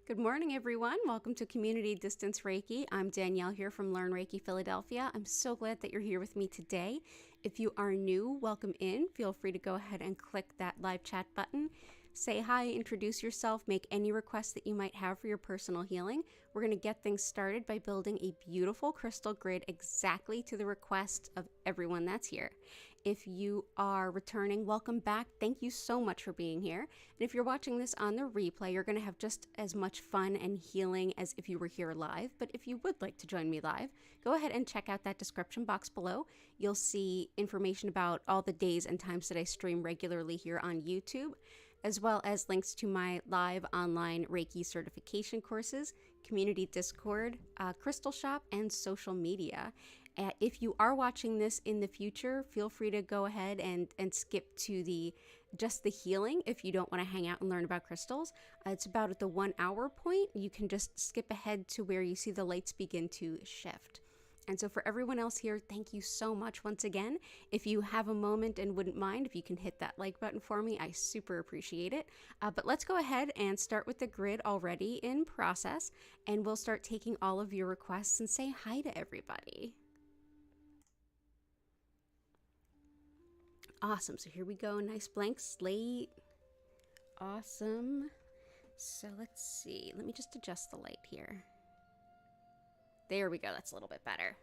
Good morning, everyone. Welcome to Community Distance Reiki. I'm Danielle here from Learn Reiki Philadelphia. I'm so glad that you're here with me today. If you are new, welcome in. Feel free to go ahead and click that live chat button. Say hi, introduce yourself, make any requests that you might have for your personal healing. We're going to get things started by building a beautiful crystal grid exactly to the request of everyone that's here. If you are returning, welcome back. Thank you so much for being here. And if you're watching this on the replay, you're going to have just as much fun and healing as if you were here live. But if you would like to join me live, go ahead and check out that description box below. You'll see information about all the days and times that I stream regularly here on YouTube, as well as links to my live online Reiki certification courses, community Discord, crystal shop, and social media. If you are watching this in the future, feel free to go ahead and skip to just the healing if you don't want to hang out and learn about crystals. It's about at the 1 hour point. You can just skip ahead to where you see the lights begin to shift. And so for everyone else here, thank you so much once again. If you have a moment and wouldn't mind, if you can hit that like button for me, I super appreciate it. But let's go ahead and start with the grid already in process, and we'll start taking all of your requests and say hi to everybody. Awesome, so here we go, nice blank slate. Awesome. So let's see, let me just adjust the light here. There we go, that's a little bit better.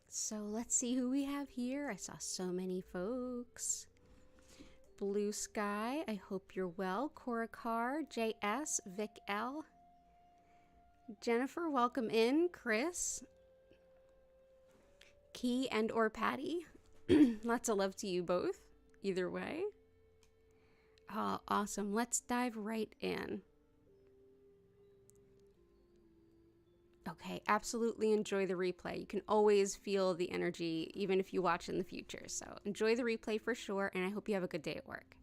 So let's see who we have here. I saw so many folks. Blue Sky, I hope you're well. Cora Carr, JS, Vic L. Jennifer, welcome in. Chris. Key and or Patty. Lots of love to you both, either way. Oh, awesome. Let's dive right in. Okay, absolutely enjoy the replay. You can always feel the energy, even if you watch in the future. So enjoy the replay for sure, and I hope you have a good day at work.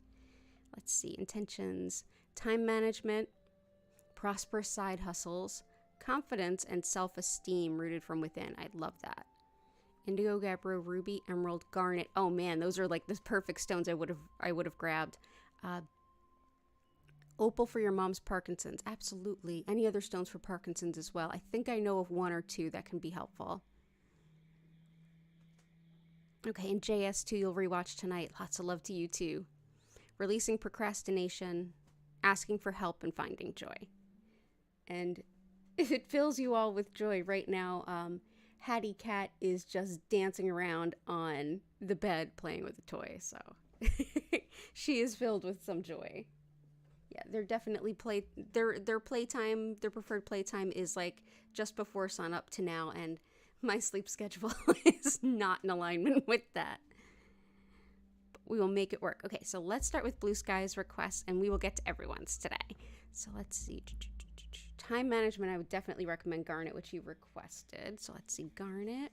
Let's see, intentions, time management, prosperous side hustles, confidence, and self-esteem rooted from within. I love that. Indigo, Gabbro, Ruby, Emerald, Garnet. Oh man, those are like the perfect stones I would have grabbed. Opal for your mom's Parkinson's. Absolutely. Any other stones for Parkinson's as well? I think I know of 1 or 2 that can be helpful. Okay, and JS2 you'll rewatch tonight. Lots of love to you too. Releasing procrastination, asking for help, and finding joy. And if it fills you all with joy right now, Hattie Cat is just dancing around on the bed playing with a toy. So she is filled with some joy. Yeah, they're definitely their playtime, their preferred playtime is like just before sun up to now, and my sleep schedule is not in alignment with that. But we will make it work. Okay, so let's start with Blue Sky's requests, and we will get to everyone's today. So let's see. Time management, I would definitely recommend Garnet, which you requested. So let's see, Garnet.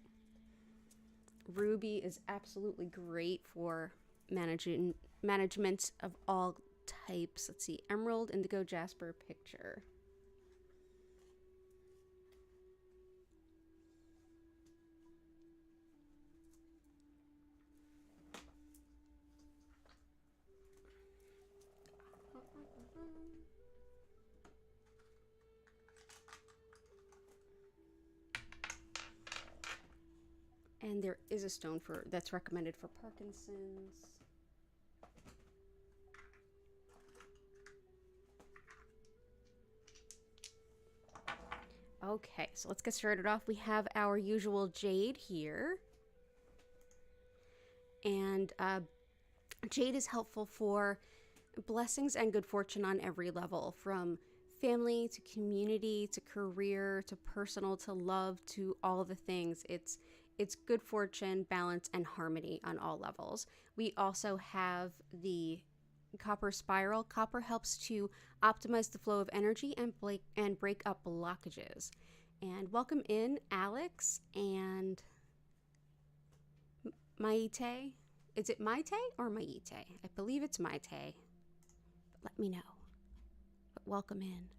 Ruby is absolutely great for management of all types. Let's see, Emerald, Indigo, Jasper, Picture. And there is a stone that's recommended for Parkinson's. Okay, so let's get started off. We have our usual jade here. And jade is helpful for blessings and good fortune on every level, from family to community to career to personal to love to all the things. It's good fortune, balance, and harmony on all levels. We also have the Copper Spiral. Copper helps to optimize the flow of energy and break up blockages. And welcome in Alex and Maite. Is it Maite or Maite? I believe it's Maite. But let me know. But welcome in.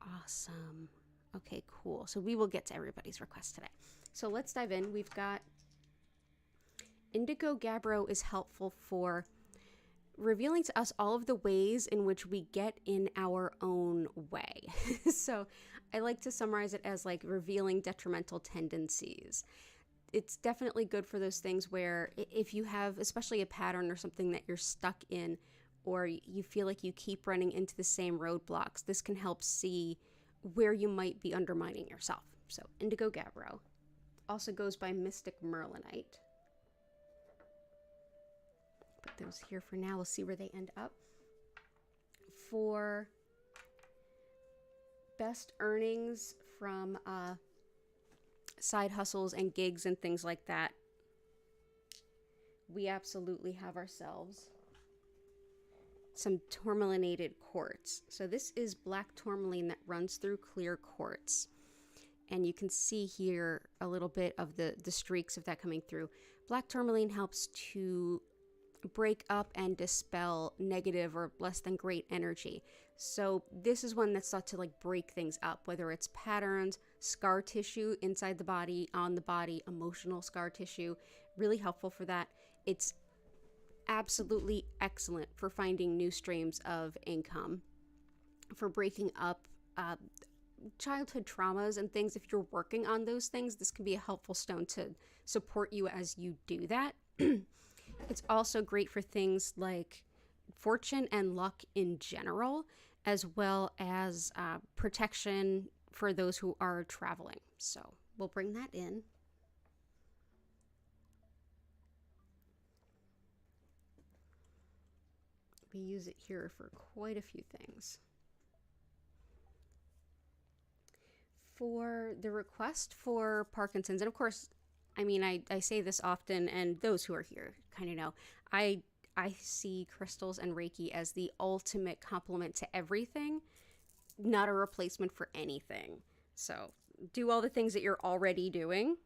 Awesome. Okay, cool. So we will get to everybody's request today. So let's dive in. We've got Indigo Gabbro is helpful for revealing to us all of the ways in which we get in our own way. So I like to summarize it as like revealing detrimental tendencies. It's definitely good for those things where if you have especially a pattern or something that you're stuck in, or you feel like you keep running into the same roadblocks, this can help see where you might be undermining yourself. So Indigo Gabbro also goes by Mystic Merlinite. Put those here for now. We'll see where they end up. For best earnings from side hustles and gigs and things like that, we absolutely have ourselves some tourmalinated quartz. So this is black tourmaline that runs through clear quartz. And you can see here a little bit of the streaks of that coming through. Black tourmaline helps to break up and dispel negative or less than great energy. So this is one that's thought to like break things up, whether it's patterns, scar tissue inside the body, on the body, emotional scar tissue, really helpful for that. It's absolutely excellent for finding new streams of income, for breaking up childhood traumas and things. If you're working on those things, this can be a helpful stone to support you as you do that. It's also great for things like fortune and luck in general, as well as protection for those who are traveling. So we'll bring that in. We use it here for quite a few things. For the request for Parkinson's, and of course, I mean, I say this often, and those who are here kind of know, I see crystals and Reiki as the ultimate complement to everything, not a replacement for anything. So do all the things that you're already doing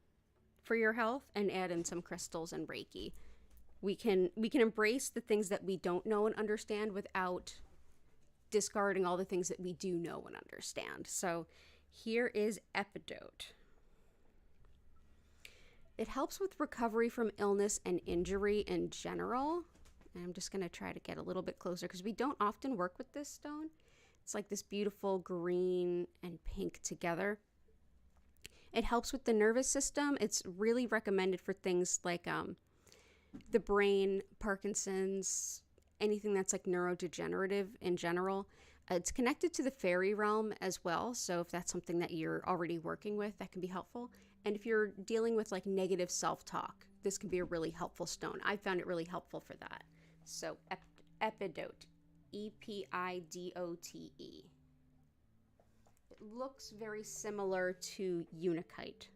for your health and add in some crystals and Reiki. We can embrace the things that we don't know and understand without discarding all the things that we do know and understand. So here is Epidote. It helps with recovery from illness and injury in general. And I'm just going to try to get a little bit closer because we don't often work with this stone. It's like this beautiful green and pink together. It helps with the nervous system. It's really recommended for things like the brain, Parkinson's, anything that's like neurodegenerative in general. It's connected to the fairy realm as well. So if that's something that you're already working with, that can be helpful. And if you're dealing with like negative self-talk, this can be a really helpful stone. I found it really helpful for that. So Epidote, Epidote. It looks very similar to Unakite.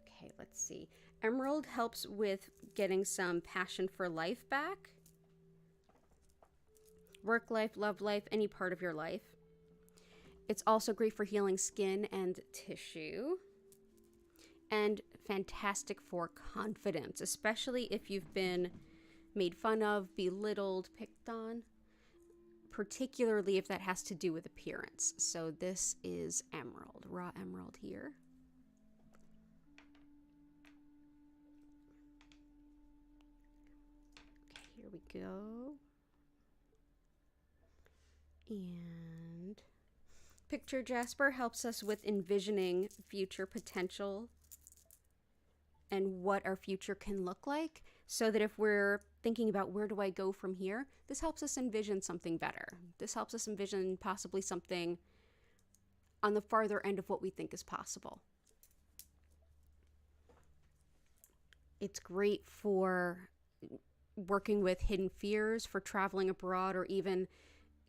Okay, let's see. Emerald helps with getting some passion for life back. Work life, love life, any part of your life. It's also great for healing skin and tissue. And fantastic for confidence, especially if you've been made fun of, belittled, picked on, particularly if that has to do with appearance. So this is emerald, raw emerald here. Okay, here we go. And Picture Jasper helps us with envisioning future potential and what our future can look like, so that if we're thinking about where do I go from here, this helps us envision something better. This helps us envision possibly something on the farther end of what we think is possible. It's great for working with hidden fears, for traveling abroad, or even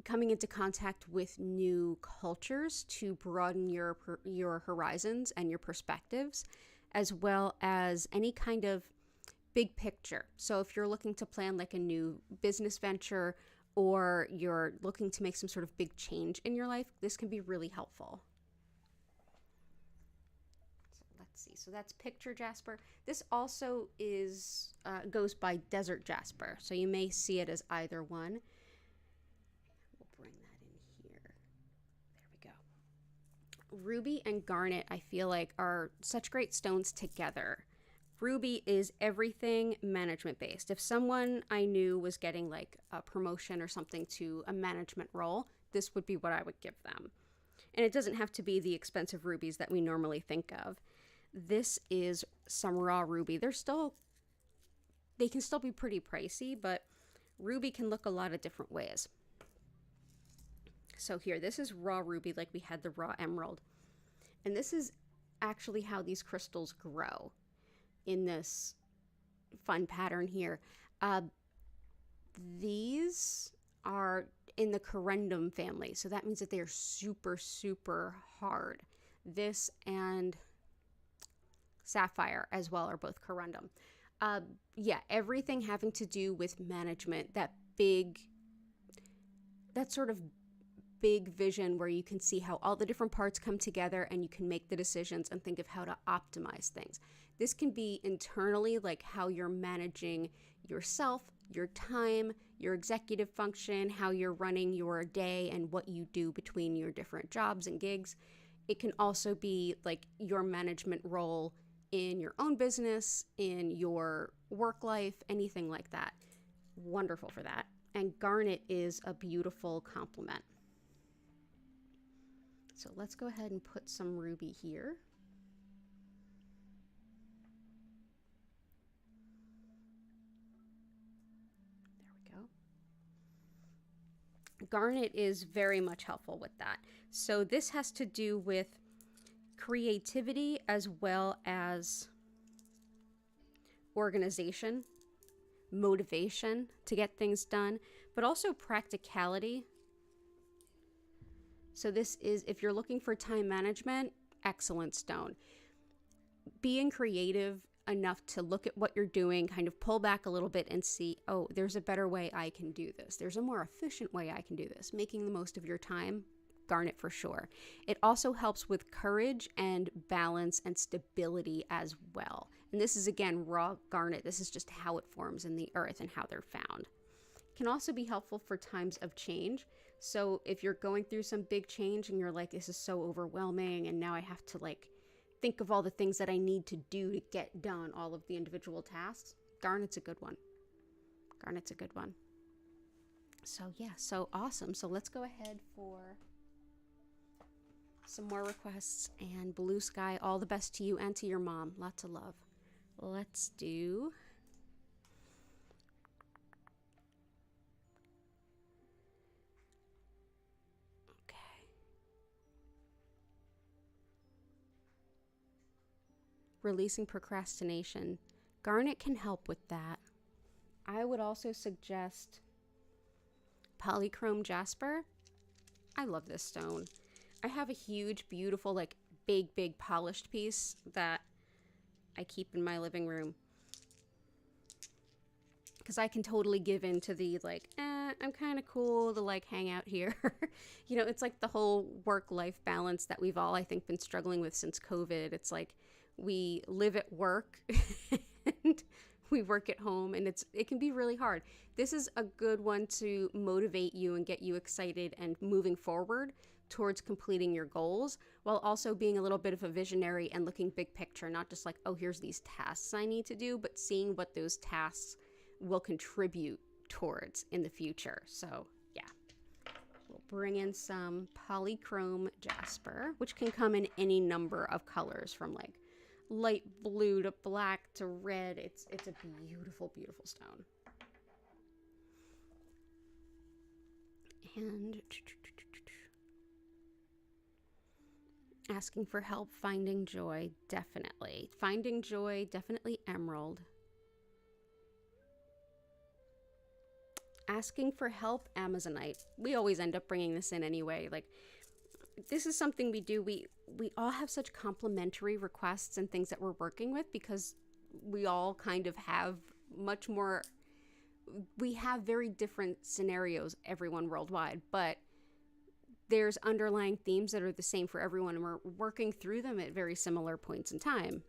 coming into contact with new cultures to broaden your horizons and your perspectives, as well as any kind of big picture. So if you're looking to plan like a new business venture, or you're looking to make some sort of big change in your life, this can be really helpful. So let's see. So that's Picture Jasper. This also is goes by Desert Jasper. So you may see it as either one. Bring that in here. There we go. Ruby and garnet, I feel like, are such great stones together. Ruby is everything management based. If someone I knew was getting like a promotion or something to a management role, this would be what I would give them. And it doesn't have to be the expensive rubies that we normally think of. This is some raw ruby. They can still be pretty pricey, but ruby can look a lot of different ways. So here, this is raw ruby, like we had the raw emerald. And this is actually how these crystals grow in this fun pattern here. These are in the corundum family, so that means that they are super, super hard. This and sapphire as well are both corundum. Yeah, everything having to do with management, that sort of big vision where you can see how all the different parts come together and you can make the decisions and think of how to optimize things. This can be internally, like how you're managing yourself, your time, your executive function, how you're running your day and what you do between your different jobs and gigs. It can also be like your management role in your own business, in your work life, anything like that. Wonderful for that. And garnet is a beautiful complement. So let's go ahead and put some ruby here. There we go. Garnet is very much helpful with that. So this has to do with creativity as well as organization, motivation to get things done, but also practicality. So this is, if you're looking for time management, excellent stone. Being creative enough to look at what you're doing, kind of pull back a little bit and see, oh, there's a better way I can do this. There's a more efficient way I can do this. Making the most of your time, garnet for sure. It also helps with courage and balance and stability as well. And this is, again, raw garnet. This is just how it forms in the earth and how they're found. It can also be helpful for times of change. So if you're going through some big change and you're like, this is so overwhelming and now I have to like think of all the things that I need to do to get done all of the individual tasks, garnet's a good one. Garnet's a good one. So yeah, so awesome. So let's go ahead for some more requests. And blue sky, all the best to you and to your mom. Lots of love. Let's do... releasing procrastination. Garnet can help with that. I would also suggest polychrome jasper. I love this stone. I have a huge, beautiful, like big polished piece that I keep in my living room because I can totally give in to the like, I'm kind of cool to like hang out here. You know, it's like the whole work-life balance that we've all, I think, been struggling with since COVID. It's like we live at work and we work at home, and it can be really hard. This is a good one to motivate you and get you excited and moving forward towards completing your goals, while also being a little bit of a visionary and looking big picture, not just like, oh, here's these tasks I need to do, but seeing what those tasks will contribute towards in the future. So yeah, we'll bring in some polychrome jasper, which can come in any number of colors from like light blue to black to red. It's a beautiful, beautiful stone. And asking for help, finding joy, definitely. Finding joy, definitely emerald. Asking for help, Amazonite. We always end up bringing this in anyway. Like, this is something we do. We all have such complementary requests and things that we're working with because we all kind of have much more, we have very different scenarios, everyone worldwide, but there's underlying themes that are the same for everyone, and we're working through them at very similar points in time.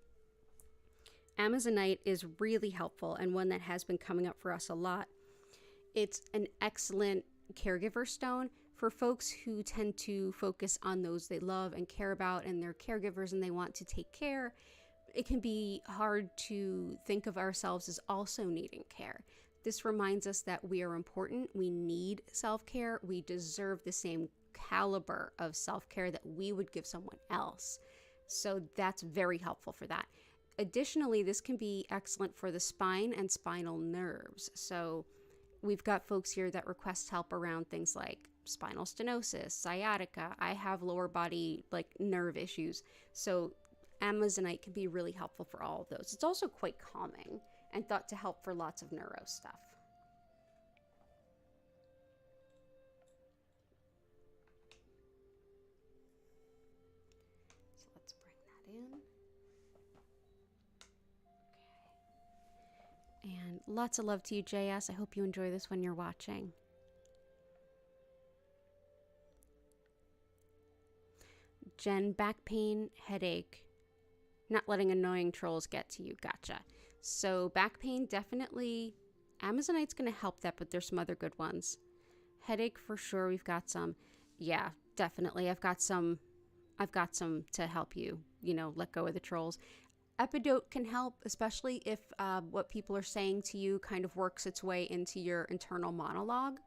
Amazonite is really helpful and one that has been coming up for us a lot. It's an excellent caregiver stone for folks who tend to focus on those they love and care about and their caregivers, and they want to take care. it can be hard to think of ourselves as also needing care. This reminds us that we are important. We need self-care. We deserve the same caliber of self-care that we would give someone else. So that's very helpful for that. Additionally, this can be excellent for the spine and spinal nerves. So we've got folks here that request help around things like spinal stenosis, sciatica. I have lower body nerve issues. So Amazonite can be really helpful for all of those. It's also quite calming and thought to help for lots of neuro stuff. So let's bring that in. Okay. And lots of love to you, JS. I hope you enjoy this when you're watching. Jen, back pain, headache, not letting annoying trolls get to you. Gotcha. So back pain, definitely Amazonite's going to help that, but there's some other good ones. Headache for sure. We've got some. Yeah, definitely. I've got some to help you, let go of the trolls. Epidote can help, especially if what people are saying to you kind of works its way into your internal monologue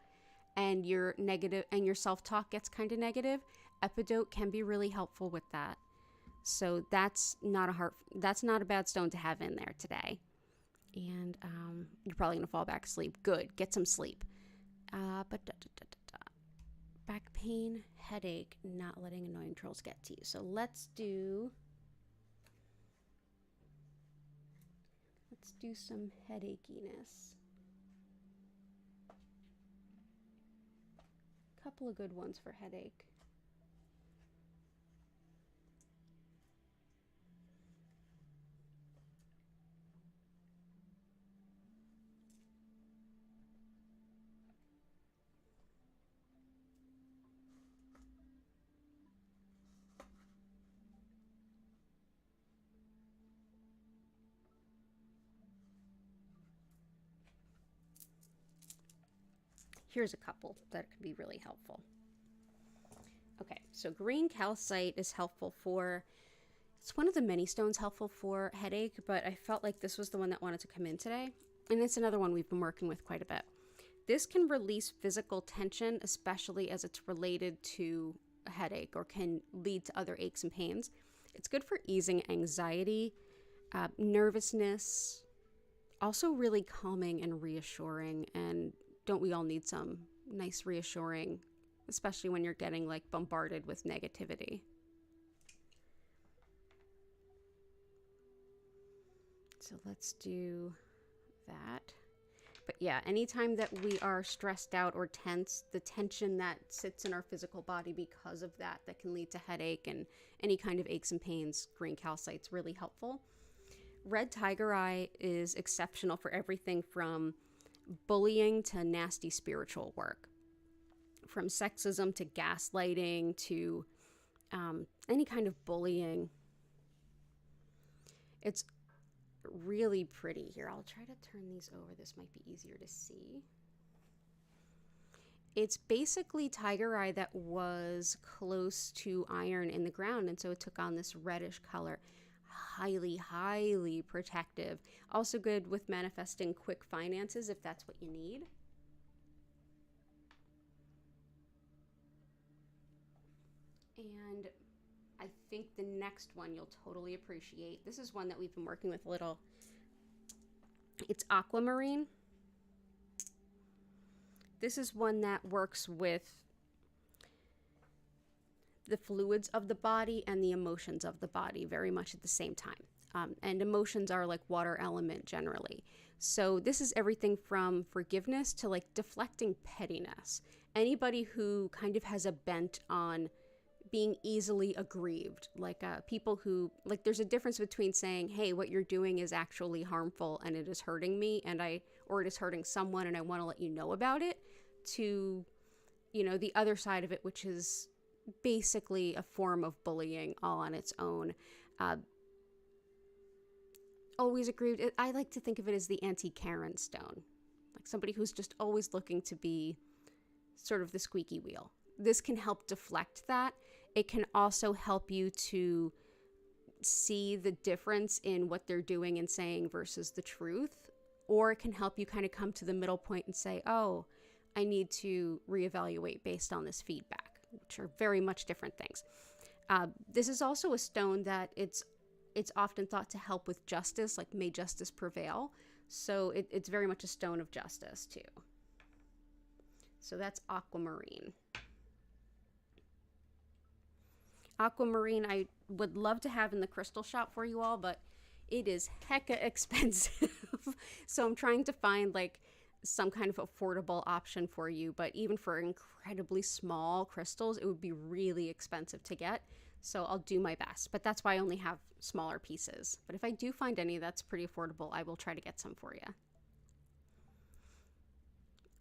and your negative and your self-talk gets kind of negative. Epidote can be really helpful with that. So that's not a bad stone to have in there today. And you're probably going to fall back asleep. Good. Get some sleep. Back pain, headache, not letting annoying trolls get to you. So let's do some headachiness. Couple of good ones for headache. Here's a couple that can be really helpful. Okay, so green calcite is helpful for, it's one of the many stones helpful for headache, but I felt like this was the one that wanted to come in today. And it's another one we've been working with quite a bit. This can release physical tension, especially as it's related to a headache or can lead to other aches and pains. It's good for easing anxiety, nervousness, also really calming and reassuring. And don't we all need some nice reassuring, especially when you're getting bombarded with negativity? So let's do that. But yeah, anytime that we are stressed out or tense, the tension that sits in our physical body because of that can lead to headache and any kind of aches and pains, green calcite's really helpful. Red tiger eye is exceptional for everything from bullying to nasty spiritual work, from sexism to gaslighting to any kind of bullying. It's really pretty. Here, I'll try to turn these over. This might be easier to see. It's basically tiger eye that was close to iron in the ground, and so it took on this reddish color. Highly, highly protective. Also good with manifesting quick finances if that's what you need. And I think the next one you'll totally appreciate. This is one that we've been working with a little. It's aquamarine. This is one that works with the fluids of the body and the emotions of the body very much at the same time. And emotions are like water element generally. So this is everything from forgiveness to deflecting pettiness. Anybody who kind of has a bent on being easily aggrieved, people who, there's a difference between saying, hey, what you're doing is actually harmful and it is hurting me or it is hurting someone and I want to let you know about it, to, the other side of it, which is basically a form of bullying all on its own. Always aggrieved. I like to think of it as the anti-Karen stone, somebody who's just always looking to be sort of the squeaky wheel. This can help deflect that. It can also help you to see the difference in what they're doing and saying versus the truth, or it can help you kind of come to the middle point and say, oh, I need to reevaluate based on this feedback, which are very much different things. This is also a stone that it's often thought to help with justice, like may justice prevail. So it's very much a stone of justice too. So that's aquamarine. Aquamarine I would love to have in the crystal shop for you all, but it is hecka expensive. So I'm trying to find like some kind of affordable option for you, but even for incredibly small crystals, it would be really expensive to get. So I'll do my best, but that's why I only have smaller pieces. But if I do find any that's pretty affordable, I will try to get some for you.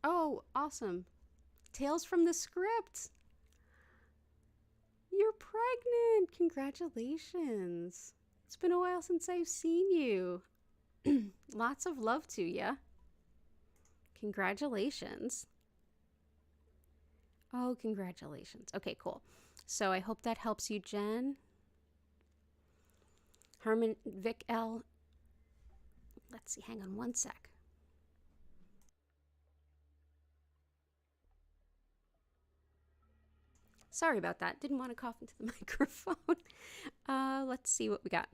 Oh, awesome. Tales from the Script. You're pregnant. Congratulations. It's been a while since I've seen you. Lots of love to you. Congratulations. Oh, congratulations. Okay, cool. So I hope that helps you, Jen. Herman Vic L. Let's see, hang on one sec. Sorry about that. Didn't want to cough into the microphone. Let's see what we got.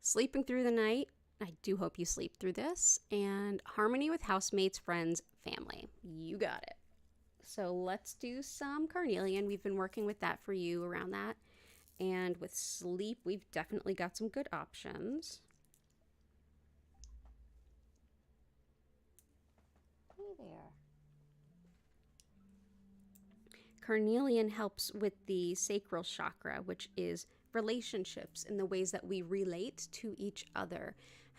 Sleeping through the night. I do hope you sleep through this. And harmony with housemates, friends, family. You got it. So let's do some carnelian. We've been working with that for you around that. And with sleep, we've definitely got some good options. Hey there. Carnelian helps with the sacral chakra, which is relationships and the ways that we relate to each other,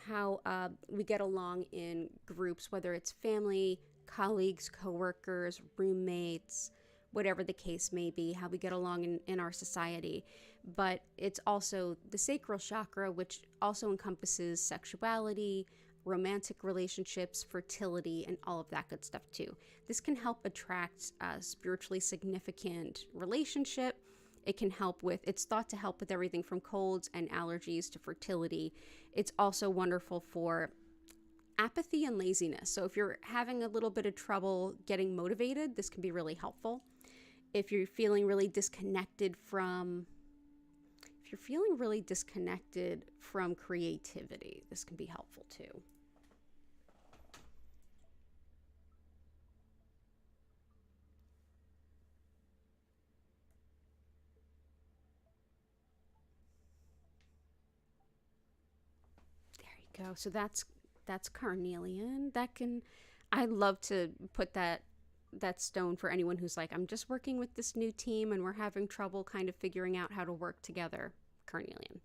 how we get along in groups, whether it's family, colleagues, coworkers, roommates, whatever the case may be, how we get along in our society. But it's also the sacral chakra, which also encompasses sexuality, romantic relationships, fertility, and all of that good stuff too. This can help attract a spiritually significant relationship. It can help with, it's thought to help with everything from colds and allergies to fertility. It's also wonderful for apathy and laziness. So if you're having a little bit of trouble getting motivated, this can be really helpful. If you're feeling really disconnected from creativity, this can be helpful too. There you go. So that's carnelian. I'd love to put that stone for anyone who's like, I'm just working with this new team and we're having trouble kind of figuring out how to work together. Carnelian.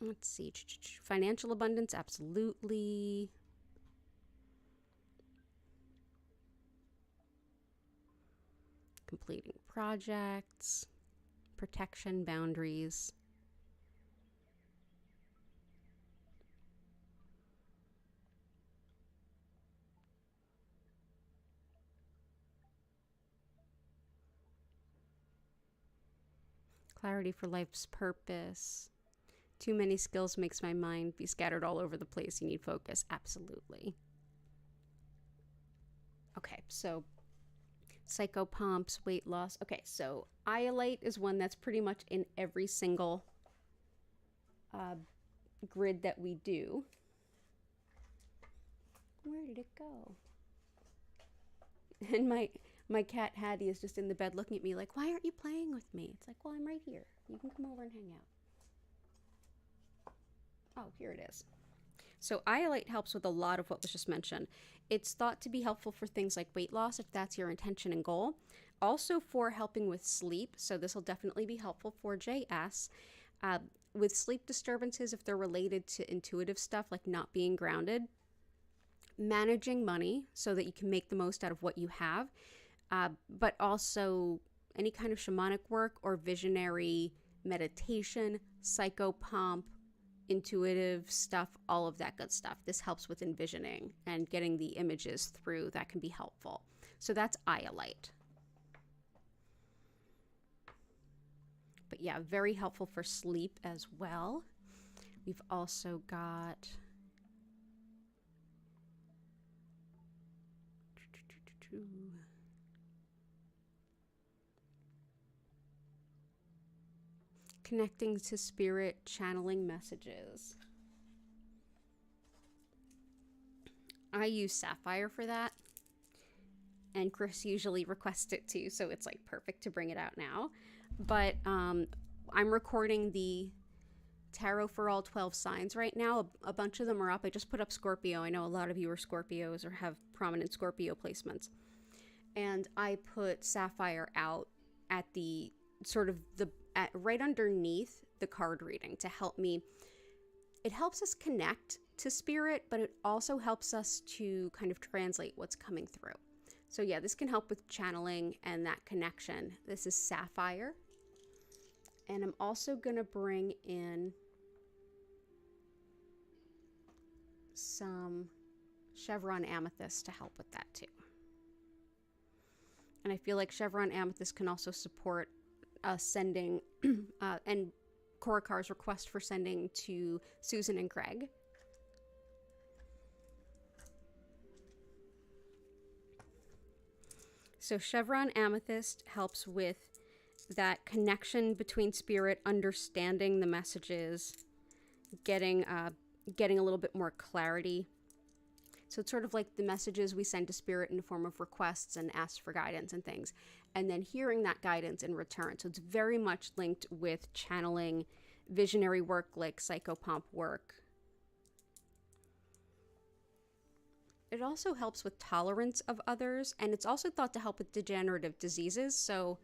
Let's see. Financial abundance, absolutely. Completing projects, protection, boundaries. Clarity for life's purpose. Too many skills makes my mind be scattered all over the place. You need focus. Absolutely. Okay, so psychopomps, weight loss. Okay, so iolite is one that's pretty much in every single grid that we do. Where did it go? And my cat Hattie is just in the bed looking at me like, why aren't you playing with me? It's like, well, I'm right here. You can come over and hang out. Oh, here it is. So iolite helps with a lot of what was just mentioned. It's thought to be helpful for things like weight loss, if that's your intention and goal. Also for helping with sleep. So this will definitely be helpful for JS. With sleep disturbances, if they're related to intuitive stuff like not being grounded. Managing money so that you can make the most out of what you have. But also any kind of shamanic work or visionary meditation, psychopomp, intuitive stuff, all of that good stuff. This helps with envisioning and getting the images through. That can be helpful. So that's iolite. But yeah, very helpful for sleep as well. We've also got connecting to spirit, channeling messages. I use sapphire for that, and Chris usually requests it too, so it's like perfect to bring it out now. But I'm recording the tarot for all 12 signs right now. A bunch of them are up. I just put up Scorpio. I know a lot of you are Scorpios or have prominent Scorpio placements. And I put sapphire out at the sort of right underneath the card reading to help me. It helps us connect to spirit, but it also helps us to kind of translate what's coming through. So yeah, this can help with channeling and that connection. This is sapphire. And I'm also going to bring in some chevron amethyst to help with that too. And I feel like chevron amethyst can also support sending and Korakar's request for sending to Susan and Greg. So chevron amethyst helps with that connection between spirit, understanding the messages, getting a little bit more clarity. So it's sort of like the messages we send to spirit in the form of requests and asks for guidance and things, and then hearing that guidance in return. So it's very much linked with channeling, visionary work like psychopomp work. It also helps with tolerance of others, and it's also thought to help with degenerative diseases. So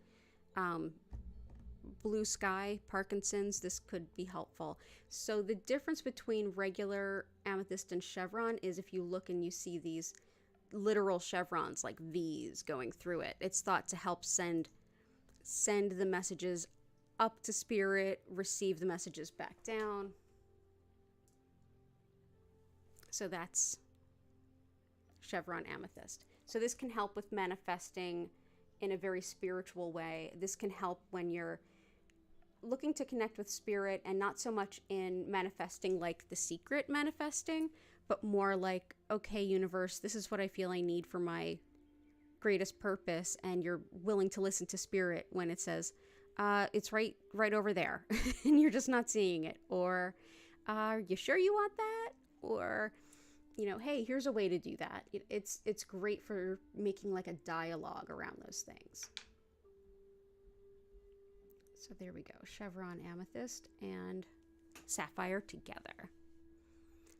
blue sky, Parkinson's, this could be helpful. So the difference between regular amethyst and chevron is if you look and you see these literal chevrons like V's going through it, it's thought to help send the messages up to spirit, receive the messages back down. So that's chevron amethyst. So this can help with manifesting in a very spiritual way. This can help when you're looking to connect with spirit, and not so much in manifesting like The Secret manifesting, but more like, okay, universe, this is what I feel I need for my greatest purpose, and you're willing to listen to spirit when it says, it's right over there, and you're just not seeing it. Or, are you sure you want that? Or, you know, hey, here's a way to do that. It's great for making like a dialogue around those things. So there we go, chevron amethyst and sapphire together.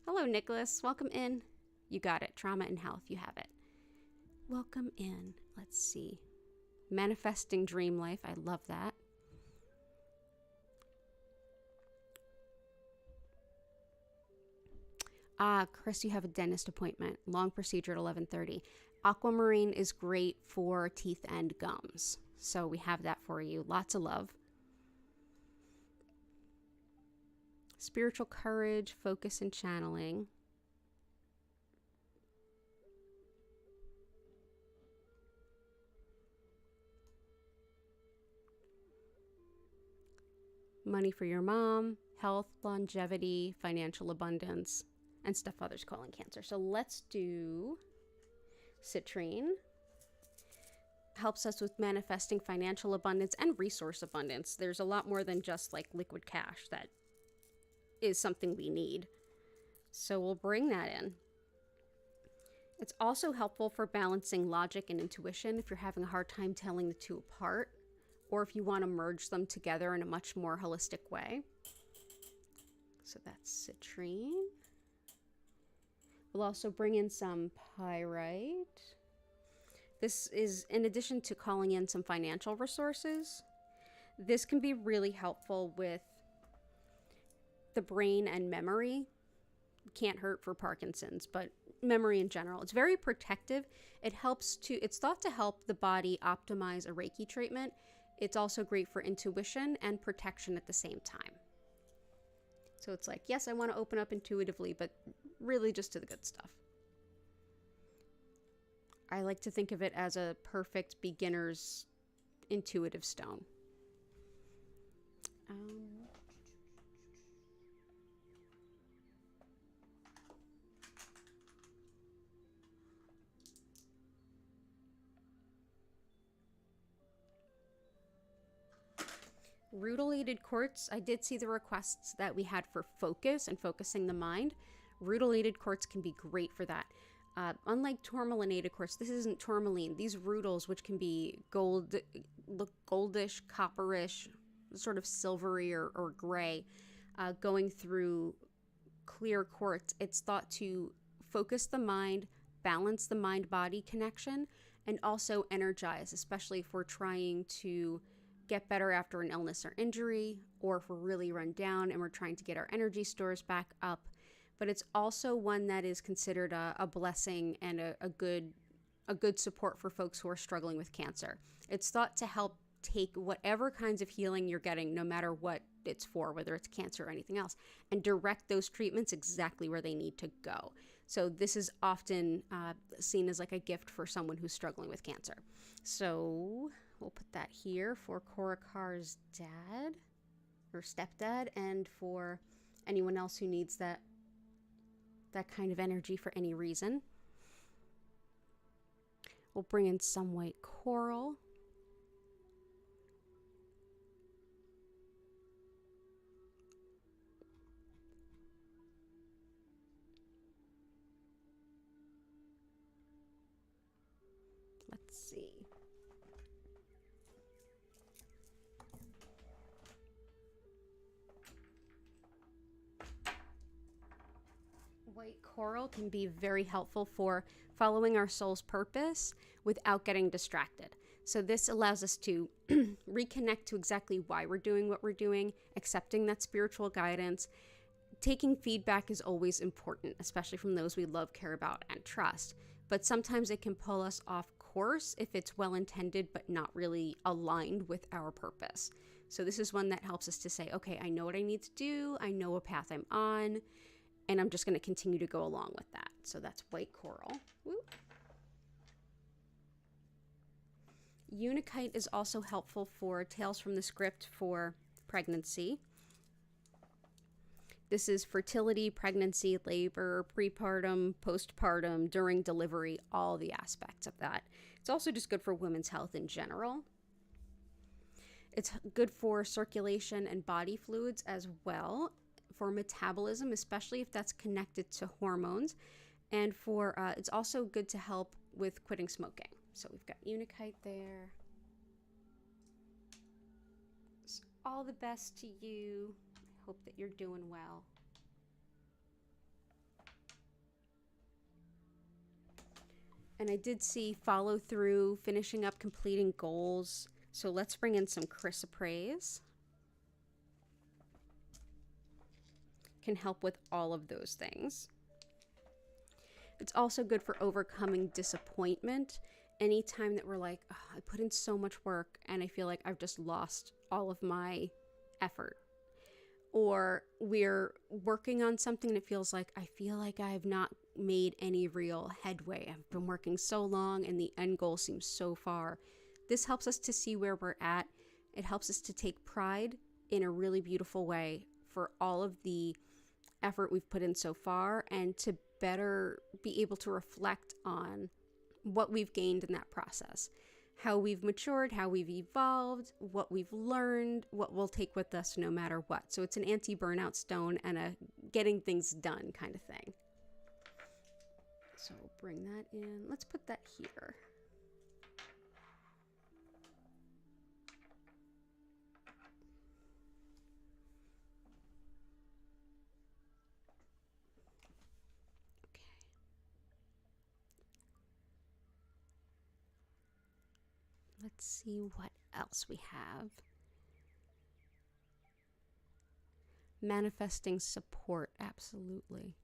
Hello, Nicholas. Welcome in. You got it. Trauma and health. You have it. Welcome in. Let's see. Manifesting dream life. I love that. Chris, you have a dentist appointment. Long procedure at 11:30. Aquamarine is great for teeth and gums. So we have that for you. Lots of love. Spiritual courage, focus, and channeling. Money for your mom, health, longevity, financial abundance, and stuff others calling cancer. So let's do citrine. Helps us with manifesting financial abundance and resource abundance. There's a lot more than just like liquid cash that is something we need. So we'll bring that in. It's also helpful for balancing logic and intuition if you're having a hard time telling the two apart, or if you want to merge them together in a much more holistic way. So that's citrine. We'll also bring in some pyrite. This is in addition to calling in some financial resources. This can be really helpful with the brain and memory. Can't hurt for Parkinson's, but memory in general. It's very protective. It's thought to help the body optimize a Reiki treatment. It's also great for intuition and protection at the same time. So it's like, yes, I want to open up intuitively, but really just to the good stuff. I like to think of it as a perfect beginner's intuitive stone. Rutilated quartz, I did see the requests that we had for focus and focusing the mind. Rutilated quartz can be great for that. Unlike tourmalinated quartz, this isn't tourmaline. These rutils, which can be look goldish, copperish, sort of silvery or gray, going through clear quartz, it's thought to focus the mind, balance the mind-body connection, and also energize, especially if we're trying to get better after an illness or injury, or if we're really run down and we're trying to get our energy stores back up. But it's also one that is considered a blessing and a good support for folks who are struggling with cancer. It's thought to help take whatever kinds of healing you're getting, no matter what it's for, whether it's cancer or anything else, and direct those treatments exactly where they need to go. So this is often seen as like a gift for someone who's struggling with cancer. So we'll put that here for Korakar's dad or stepdad, and for anyone else who needs that kind of energy for any reason. We'll bring in some white coral. Let's see. White coral can be very helpful for following our soul's purpose without getting distracted. So this allows us to reconnect to exactly why we're doing what we're doing, accepting that spiritual guidance. Taking feedback is always important, especially from those we love, care about, and trust. But sometimes it can pull us off course if it's well-intended but not really aligned with our purpose. So this is one that helps us to say, okay, I know what I need to do. I know what path I'm on. And I'm just going to continue to go along with that. So that's white coral. Woo. Unakite is also helpful for Tales from the Script for pregnancy. This is fertility, pregnancy, labor, prepartum, postpartum, during delivery, all the aspects of that. It's also just good for women's health in general. It's good for circulation and body fluids as well, for metabolism, especially if that's connected to hormones, and for it's also good to help with quitting smoking. So we've got Unakite there. So all the best to you. I hope that you're doing well. And I did see follow through, finishing up, completing goals. So let's bring in some chrysoprase. Can help with all of those things. It's also good for overcoming disappointment. Anytime that we're like, oh, I put in so much work and I feel like I've just lost all of my effort. Or we're working on something and it feels like, I feel like I've not made any real headway. I've been working so long and the end goal seems so far. This helps us to see where we're at. It helps us to take pride in a really beautiful way for all of the effort we've put in so far, and to better be able to reflect on what we've gained in that process, how we've matured, how we've evolved, what we've learned, what we'll take with us no matter what. So it's an anti-burnout stone and a getting things done kind of thing. So we'll bring that in. Let's put that here. Let's see what else we have. Manifesting support, absolutely.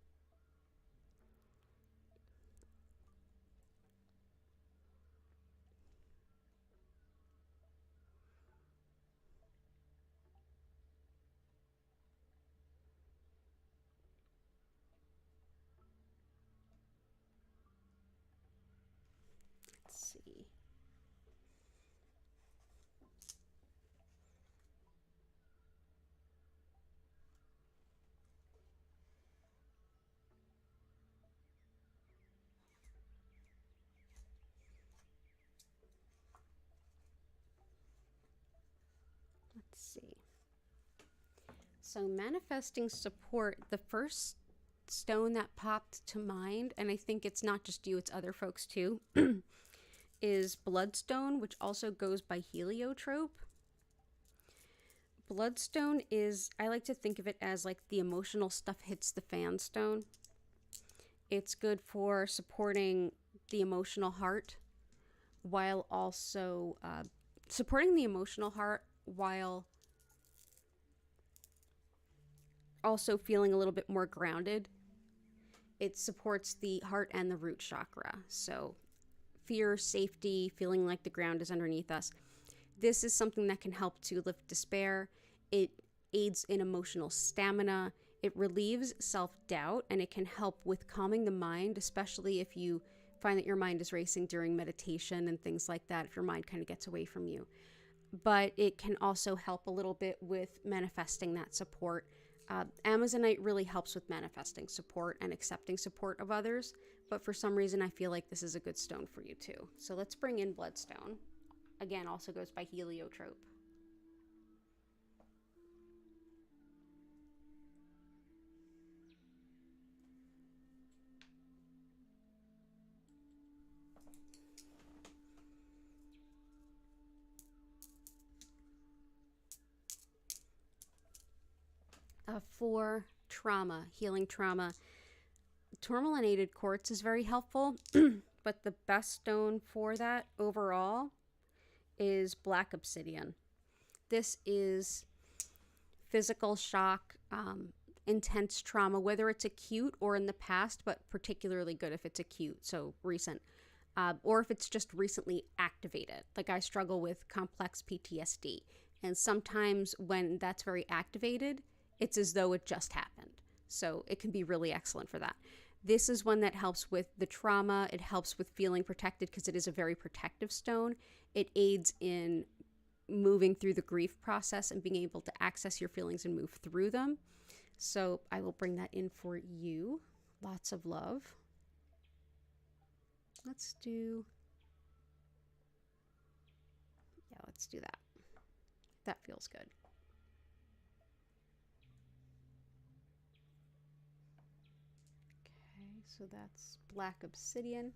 Let's see. So manifesting support, the first stone that popped to mind, and I think it's not just you, it's other folks too, is bloodstone, which also goes by heliotrope. Bloodstone is, I like to think of it as like the emotional stuff hits the fan stone. It's good for supporting the emotional heart while also supporting the emotional heart while also feeling a little bit more grounded. It supports the heart and the root chakra. So fear, safety, feeling like the ground is underneath us. This is something that can help to lift despair. It aids in emotional stamina. It relieves self-doubt, and it can help with calming the mind, especially if you find that your mind is racing during meditation and things like that, if your mind kind of gets away from you. But it can also help a little bit with manifesting that support. Amazonite really helps with manifesting support and accepting support of others, but for some reason I feel like this is a good stone for you too. So let's bring in bloodstone. Again, also goes by heliotrope. For trauma, healing trauma, tourmalinated quartz is very helpful, but the best stone for that overall is black obsidian. This is physical shock, intense trauma, whether it's acute or in the past, but particularly good if it's acute, so recent, or if it's just recently activated. Like I struggle with complex PTSD, and sometimes when that's very activated, it's as though it just happened. So it can be really excellent for that. This is one that helps with the trauma. It helps with feeling protected because it is a very protective stone. It aids in moving through the grief process and being able to access your feelings and move through them. So I will bring that in for you. Lots of love. Let's do that. That feels good. Okay, so that's black obsidian.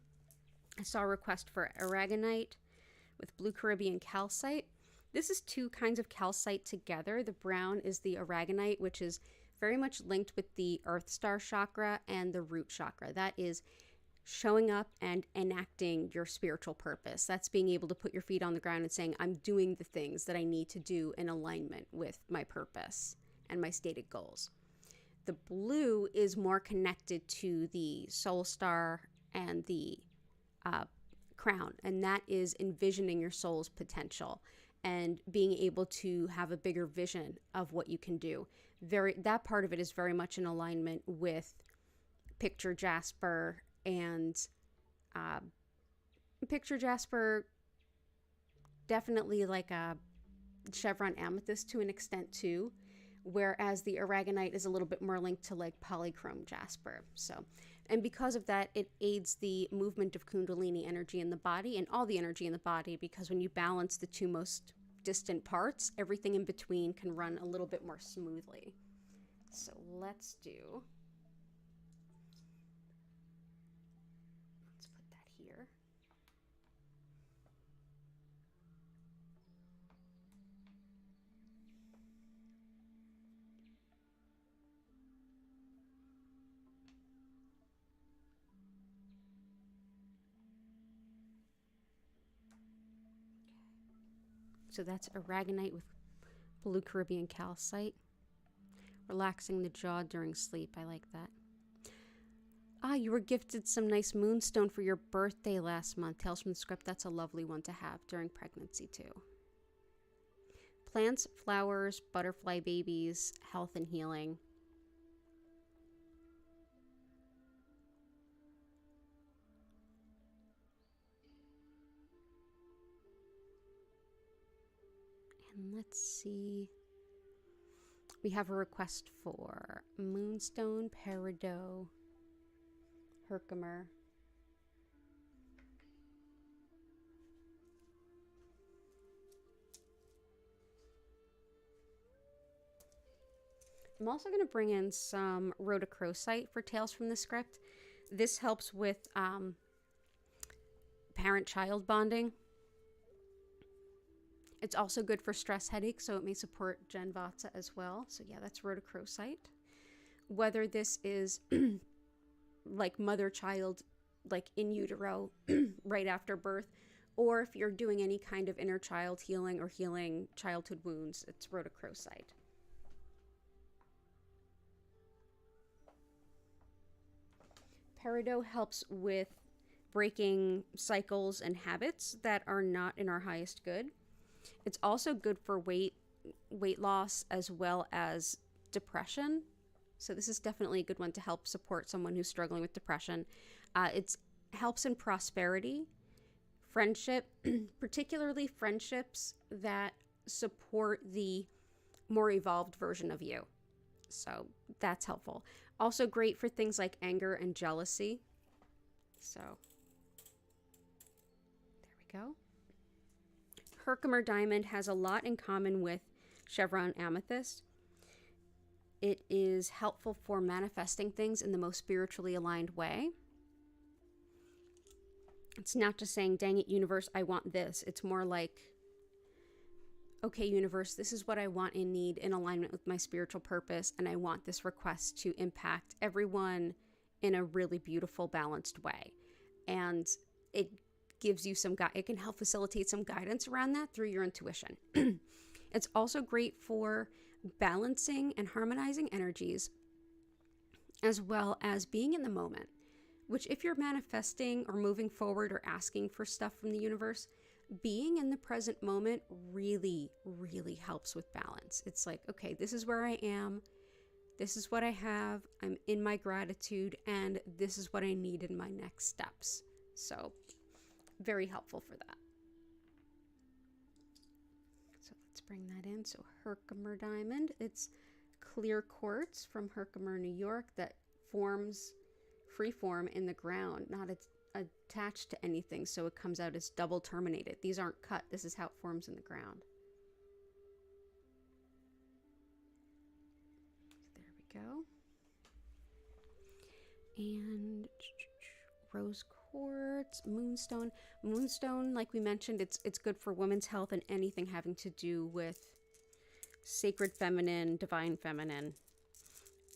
I saw a request for aragonite with blue Caribbean calcite. This is two kinds of calcite together. The brown is the aragonite, which is very much linked with the earth star chakra and the root chakra. That is showing up and enacting your spiritual purpose. That's being able to put your feet on the ground and saying, I'm doing the things that I need to do in alignment with my purpose and my stated goals. The blue is more connected to the soul star and the crown, and that is envisioning your soul's potential and being able to have a bigger vision of what you can do. That part of it is very much in alignment with picture jasper and picture jasper, definitely like a chevron amethyst to an extent too, whereas the aragonite is a little bit more linked to like polychrome jasper. So, and because of that, it aids the movement of kundalini energy in the body and all the energy in the body, because when you balance the two most distant parts, everything in between can run a little bit more smoothly. So let's put that here. So that's aragonite with blue Caribbean calcite. Relaxing the jaw during sleep. I like that. You were gifted some nice moonstone for your birthday last month. Tales from the Script. That's a lovely one to have during pregnancy too. Plants, flowers, butterfly babies, health and healing. And let's see. We have a request for moonstone, peridot, herkimer. I'm also going to bring in some rhodochrosite for Tales from the Script. This helps with parent-child bonding. It's also good for stress headaches, so it may support Gen Vatsa as well. So yeah, that's rhodochrosite. Whether this is like mother-child, like in utero, right after birth, or if you're doing any kind of inner child healing or healing childhood wounds, it's rhodochrosite. Peridot helps with breaking cycles and habits that are not in our highest good. It's also good for weight loss as well as depression. So this is definitely a good one to help support someone who's struggling with depression. It helps in prosperity, friendship, particularly friendships that support the more evolved version of you. So that's helpful. Also great for things like anger and jealousy. So there we go. Herkimer diamond has a lot in common with chevron amethyst. It is helpful for manifesting things in the most spiritually aligned way. It's not just saying, dang it, universe, I want this. It's more like, okay, universe, this is what I want and need in alignment with my spiritual purpose, and I want this request to impact everyone in a really beautiful, balanced way. And it gives you it can help facilitate some guidance around that through your intuition. It's also great for balancing and harmonizing energies, as well as being in the moment, which if you're manifesting or moving forward or asking for stuff from the universe, being in the present moment really, really helps with balance. It's like, okay, this is where I am. This is what I have. I'm in my gratitude, and this is what I need in my next steps. So very helpful for that. So let's bring that in. So Herkimer diamond, it's clear quartz from Herkimer, New York, that forms freeform in the ground, not attached to anything, so it comes out as double terminated. These aren't cut. This is how it forms in the ground. There we go. And rose quartz, moonstone. Moonstone, like we mentioned, it's good for women's health and anything having to do with sacred feminine, divine feminine.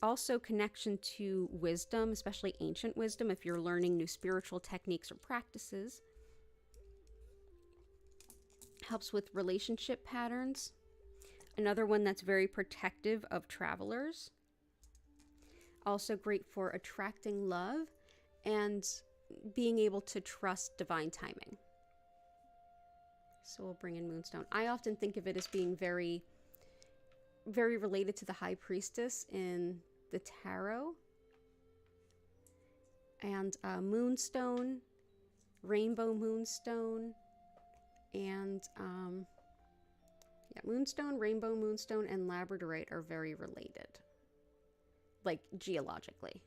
Also connection to wisdom, especially ancient wisdom, if you're learning new spiritual techniques or practices. Helps with relationship patterns. Another one that's very protective of travelers. Also great for attracting love and being able to trust divine timing. So we'll bring in moonstone. I often think of it as being very, very related to the high priestess in the tarot. And moonstone, rainbow moonstone, and moonstone, rainbow moonstone, and labradorite are very related, like geologically.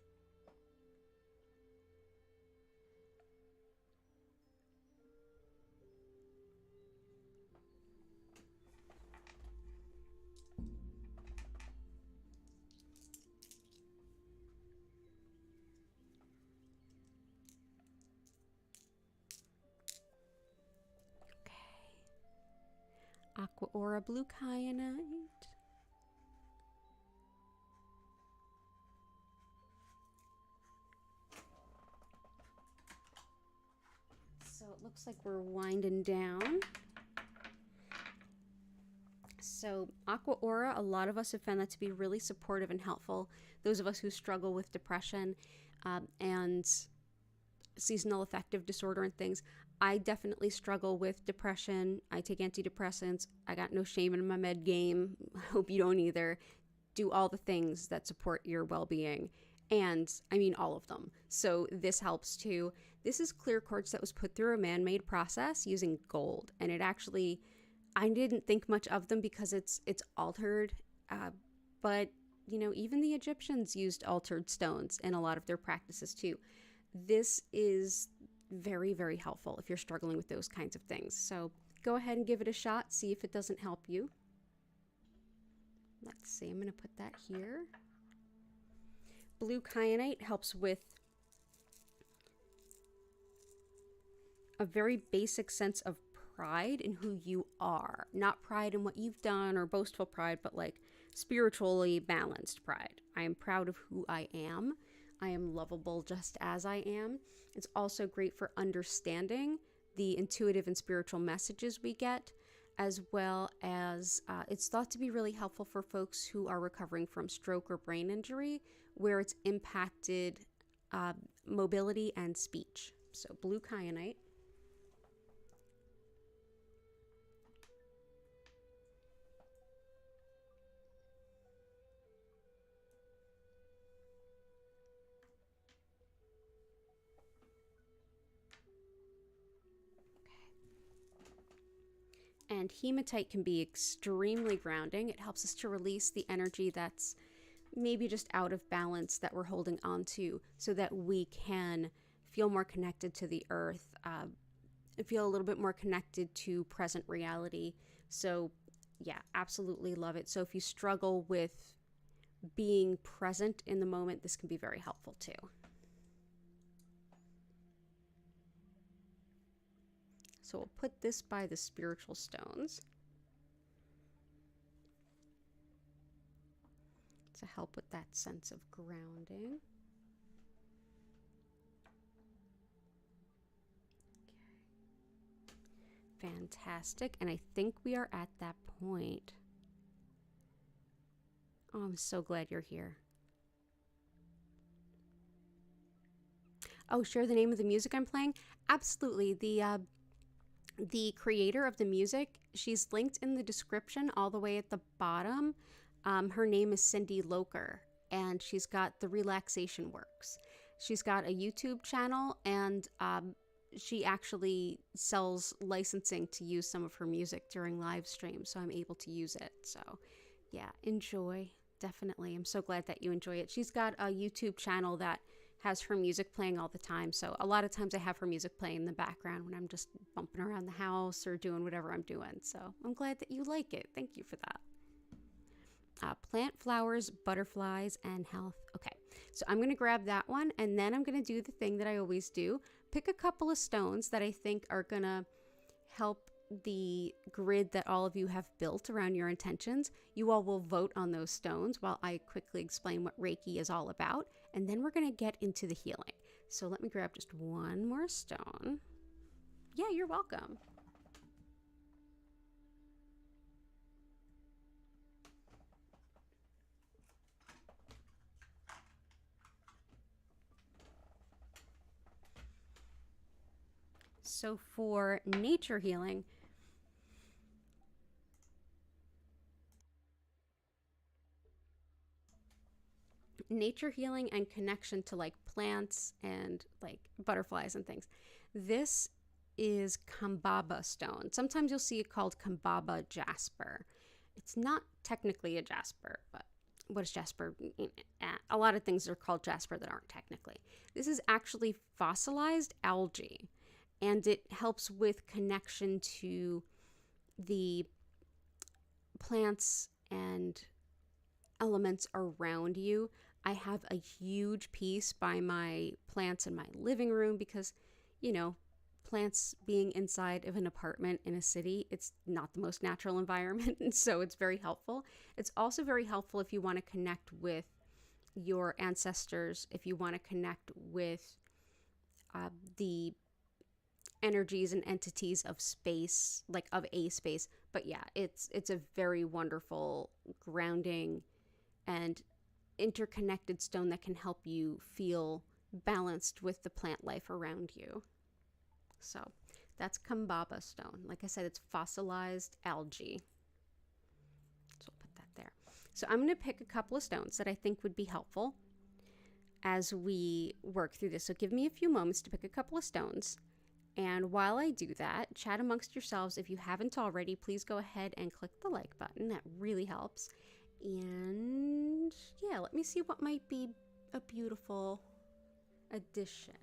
Aqua Aura blue kyanite. So it looks like we're winding down. So Aqua Aura, a lot of us have found that to be really supportive and helpful. Those of us who struggle with depression and seasonal affective disorder and things. I definitely struggle with depression. I take antidepressants. I got no shame in my med game. I hope you don't either. Do all the things that support your well-being. And I mean all of them. So this helps too. This is clear quartz that was put through a man-made process using gold. And it actually, I didn't think much of them because it's altered. But, you know, even the Egyptians used altered stones in a lot of their practices too. This is very, very helpful if you're struggling with those kinds of things. So go ahead and give it a shot. See if it doesn't help you. Let's see, I'm going to put that here. Blue kyanite helps with a very basic sense of pride in who you are. Not pride in what you've done or boastful pride, but like spiritually balanced pride. I am proud of who I am. I am lovable just as I am. It's also great for understanding the intuitive and spiritual messages we get, as well as it's thought to be really helpful for folks who are recovering from stroke or brain injury, where it's impacted mobility and speech. So blue kyanite. And hematite can be extremely grounding. It helps us to release the energy that's maybe just out of balance that we're holding on to, so that we can feel more connected to the earth, feel a little bit more connected to present reality. So yeah, absolutely love it. So if you struggle with being present in the moment, this can be very helpful too. So we'll put this by the spiritual stones to help with that sense of grounding. Okay. Fantastic. And I think we are at that point. Oh, I'm so glad you're here. Oh, share the name of the music I'm playing? Absolutely. The creator of the music, she's linked in the description all the way at the bottom. Her name is Cindy Loker, and she's got the Relaxation Works. She's got a YouTube channel, and she actually sells licensing to use some of her music during live streams, so I'm able to use it. So yeah, enjoy. Definitely. I'm so glad that you enjoy it. She's got a YouTube channel that has her music playing all the time. So a lot of times I have her music playing in the background when I'm just bumping around the house or doing whatever I'm doing. So I'm glad that you like it. Thank you for that. Plant, flowers, butterflies, and health. Okay, so I'm going to grab that one, and then I'm going to do the thing that I always do. Pick a couple of stones that I think are going to help the grid that all of you have built around your intentions. You all will vote on those stones while I quickly explain what Reiki is all about, and then we're going to get into the healing. So let me grab just one more stone. Yeah, you're welcome. So for nature healing, and connection to like plants and like butterflies and things, this is Kambaba stone. Sometimes you'll see it called Kambaba jasper. It's not technically a jasper, but what is jasper? A lot of things are called jasper that aren't technically. This is actually fossilized algae, and it helps with connection to the plants and elements around you. I have a huge piece by my plants in my living room because, you know, plants being inside of an apartment in a city, it's not the most natural environment, and so it's very helpful. It's also very helpful if you want to connect with your ancestors, if you want to connect with the energies and entities of space, like of a space. But yeah, it's a very wonderful grounding and interconnected stone that can help you feel balanced with the plant life around you. So that's Kambaba stone. Like I said, it's fossilized algae. So I'll put that there. So I'm going to pick a couple of stones that I think would be helpful as we work through this. So give me a few moments to pick a couple of stones. And while I do that, chat amongst yourselves. If you haven't already, please go ahead and click the like button. That really helps. And yeah, let me see what might be a beautiful addition.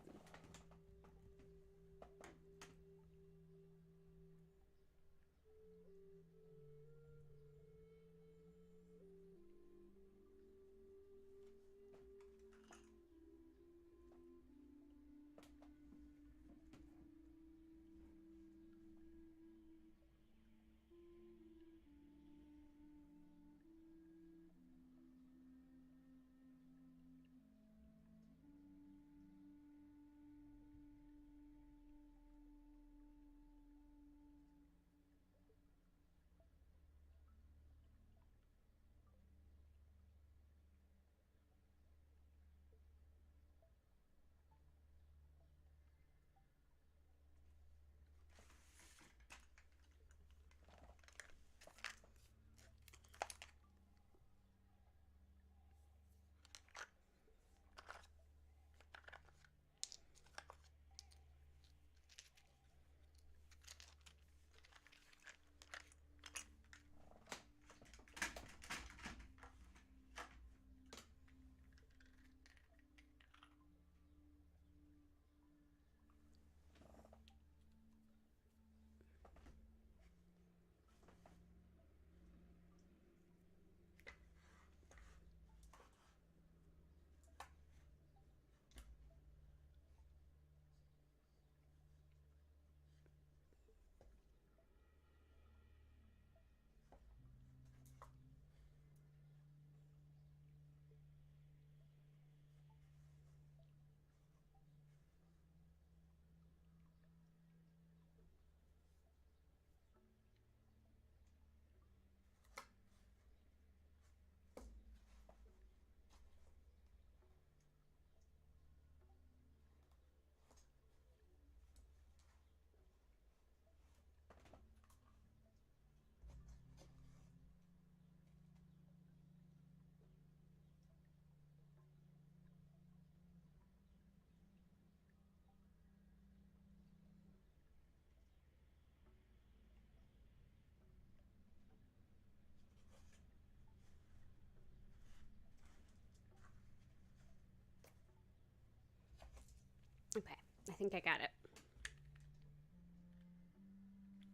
Okay, I think I got it.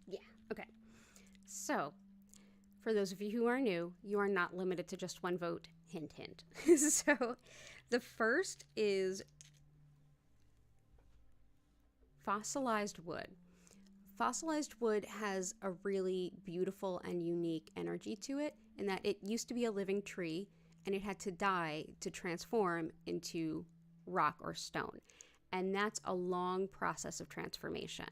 Yeah, okay. So, for those of you who are new, you are not limited to just one vote. Hint, hint. So, the first is fossilized wood. Fossilized wood has a really beautiful and unique energy to it in that it used to be a living tree and it had to die to transform into rock or stone. And that's a long process of transformation.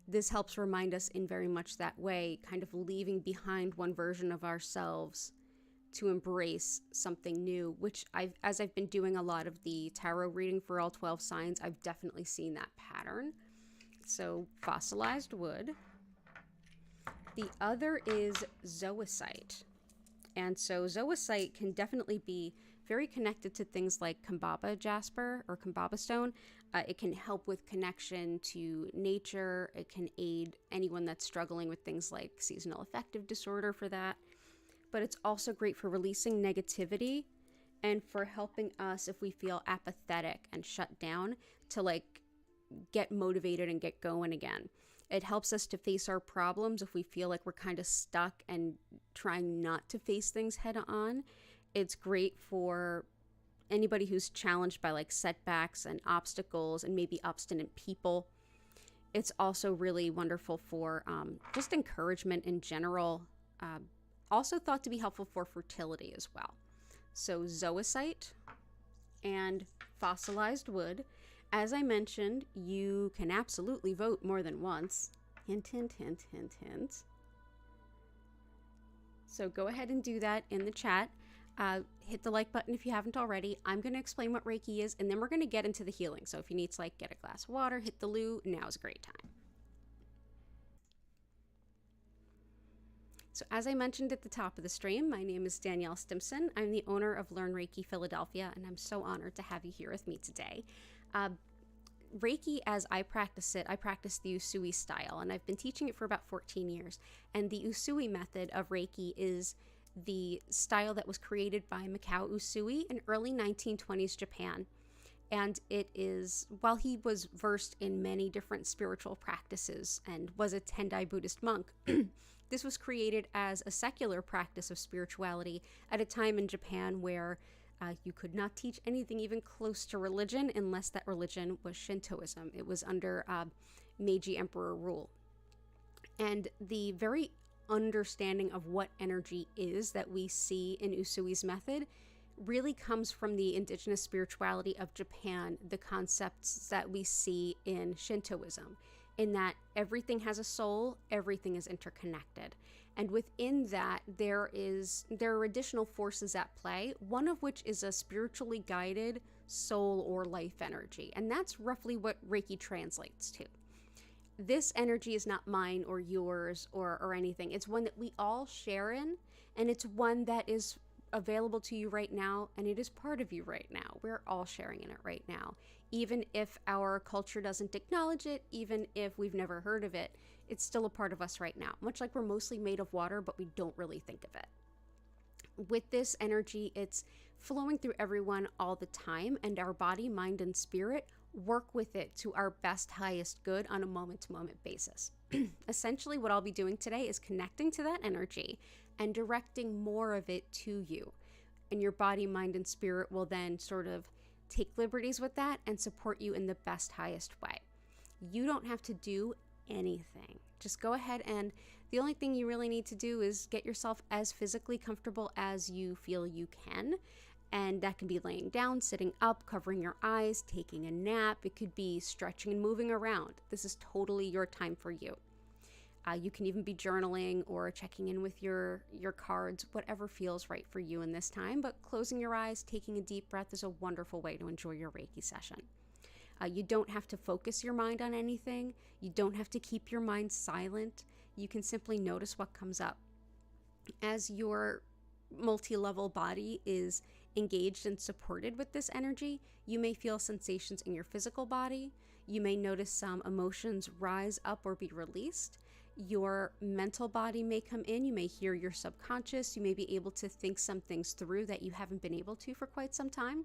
This helps remind us in very much that way, kind of leaving behind one version of ourselves to embrace something new, which as I've been doing a lot of the tarot reading for all 12 signs, I've definitely seen that pattern. So fossilized wood. The other is zoisite. And so zoisite can definitely be very connected to things like Kambaba jasper or Kambaba stone. It can help with connection to nature. It can aid anyone that's struggling with things like seasonal affective disorder for that. But it's also great for releasing negativity and for helping us, if we feel apathetic and shut down, to like get motivated and get going again. It helps us to face our problems if we feel like we're kind of stuck and trying not to face things head on. It's great for anybody who's challenged by like setbacks and obstacles and maybe obstinate people. It's also really wonderful for just encouragement in general. Also thought to be helpful for fertility as well. So zoisite and fossilized wood. As I mentioned, you can absolutely vote more than once. Hint, hint, hint, hint, hint. So go ahead and do that in the chat. Hit the like button if you haven't already. I'm going to explain what Reiki is, and then we're going to get into the healing. So if you need to like get a glass of water, hit the loo, now's a great time. So as I mentioned at the top of the stream, my name is DanielleStimpson. I'm the owner of Learn Reiki Philadelphia, and I'm so honored to have you here with me today. Reiki, as I practice it, I practice the Usui style, and I've been teaching it for about 14 years. And the Usui method of Reiki is the style that was created by Mikao Usui in early 1920s Japan. And it is, while he was versed in many different spiritual practices and was a Tendai Buddhist monk, this was created as a secular practice of spirituality at a time in Japan where you could not teach anything even close to religion unless that religion was Shintoism. It was under Meiji Emperor rule. And the very understanding of what energy is that we see in Usui's method really comes from the indigenous spirituality of Japan, the concepts that we see in Shintoism, in that everything has a soul, everything is interconnected. And within that, there are additional forces at play, one of which is a spiritually guided soul or life energy. And that's roughly what Reiki translates to. This energy is not mine or yours or anything. It's one that we all share in, and it's one that is available to you right now, and it is part of you right now. We're all sharing in it right now. Even if our culture doesn't acknowledge it, even if we've never heard of it, it's still a part of us right now. Much like we're mostly made of water, but we don't really think of it. With this energy, it's flowing through everyone all the time, and our body, mind, and spirit work with it to our best, highest good on a moment-to-moment basis. Essentially, what I'll be doing today is connecting to that energy and directing more of it to you. And your body, mind, and spirit will then sort of take liberties with that and support you in the best, highest way. You don't have to do anything. Just go ahead, and the only thing you really need to do is get yourself as physically comfortable as you feel you can. And that can be laying down, sitting up, covering your eyes, taking a nap. It could be stretching and moving around. This is totally your time for you. You can even be journaling or checking in with your cards, whatever feels right for you in this time. But closing your eyes, taking a deep breath is a wonderful way to enjoy your Reiki session. You don't have to focus your mind on anything. You don't have to keep your mind silent. You can simply notice what comes up. As your multi-level body is engaged and supported with this energy, you may feel sensations in your physical body. You may notice some emotions rise up or be released. Your mental body may come in. You may hear your subconscious. You may be able to think some things through that you haven't been able to for quite some time.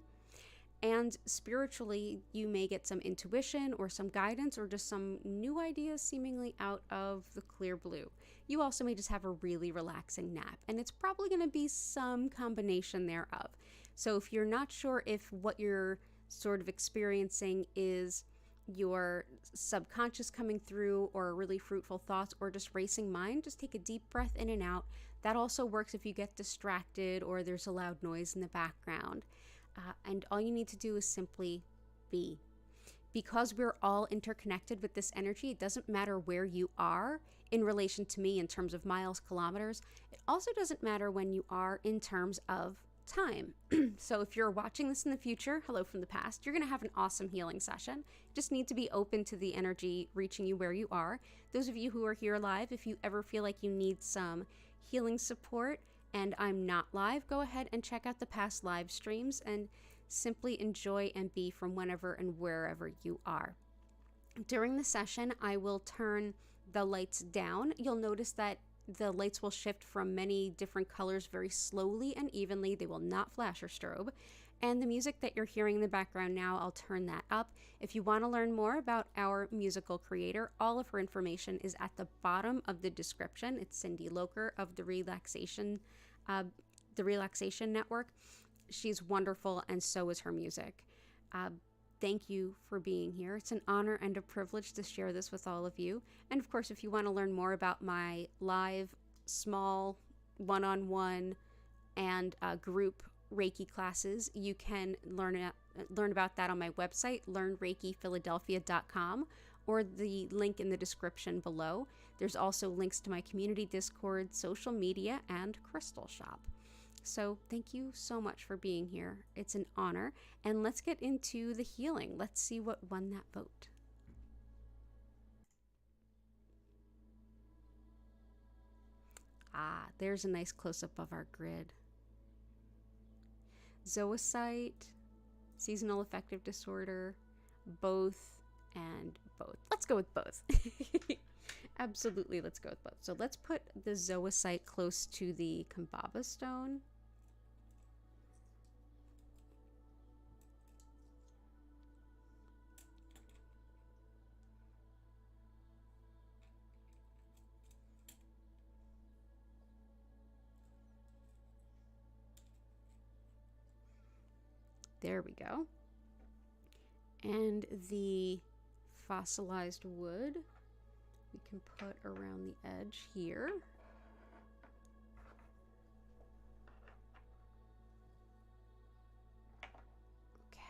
And spiritually, you may get some intuition or some guidance or just some new ideas seemingly out of the clear blue. You also may just have a really relaxing nap, and it's probably going to be some combination thereof. So if you're not sure if what you're sort of experiencing is your subconscious coming through or really fruitful thoughts or just racing mind, just take a deep breath in and out. That also works if you get distracted or there's a loud noise in the background. And all you need to do is simply be. Because we're all interconnected with this energy, it doesn't matter where you are in relation to me in terms of miles, kilometers. It also doesn't matter when you are in terms of time. So if you're watching this in the future, hello from the past, you're going to have an awesome healing session. You just need to be open to the energy reaching you where you are. Those of you who are here live, if you ever feel like you need some healing support and I'm not live, go ahead and check out the past live streams and simply enjoy and be from whenever and wherever you are. During the session, I will turn the lights down. You'll notice that the lights will shift from many different colors very slowly and evenly. They will not flash or strobe. And the music that you're hearing in the background now, I'll turn that up. If you want to learn more about our musical creator, all of her information is at the bottom of the description. It's Cindy Loker of the Relaxation Network. She's wonderful, and so is her music. Thank you for being here. It's an honor and a privilege to share this with all of you. And of course, if you want to learn more about my live, small, one-on-one, and group Reiki classes, you can learn about that on my website, learnreikiphiladelphia.com, or the link in the description below. There's also links to my community Discord, social media, and crystal shop. So thank you so much for being here. It's an honor. And let's get into the healing. Let's see what won that vote. There's a nice close-up of our grid. Zoisite, seasonal affective disorder, both, and both. Let's go with both. Absolutely, let's go with both. So let's put the Zoisite close to the Kambaba stone. There we go. And the fossilized wood we can put around the edge here. Okay.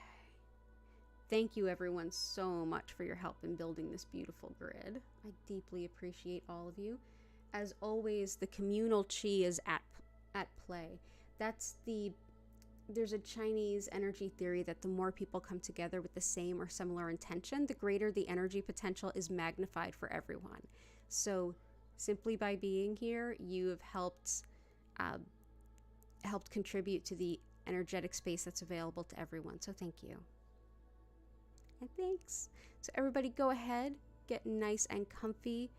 Thank you everyone so much for your help in building this beautiful grid. I deeply appreciate all of you. As always, the communal chi is at play. There's a Chinese energy theory that the more people come together with the same or similar intention, the greater the energy potential is magnified for everyone. So simply by being here, you have helped contribute to the energetic space that's available to everyone. So thank you. And thanks. So everybody go ahead, get nice and comfy.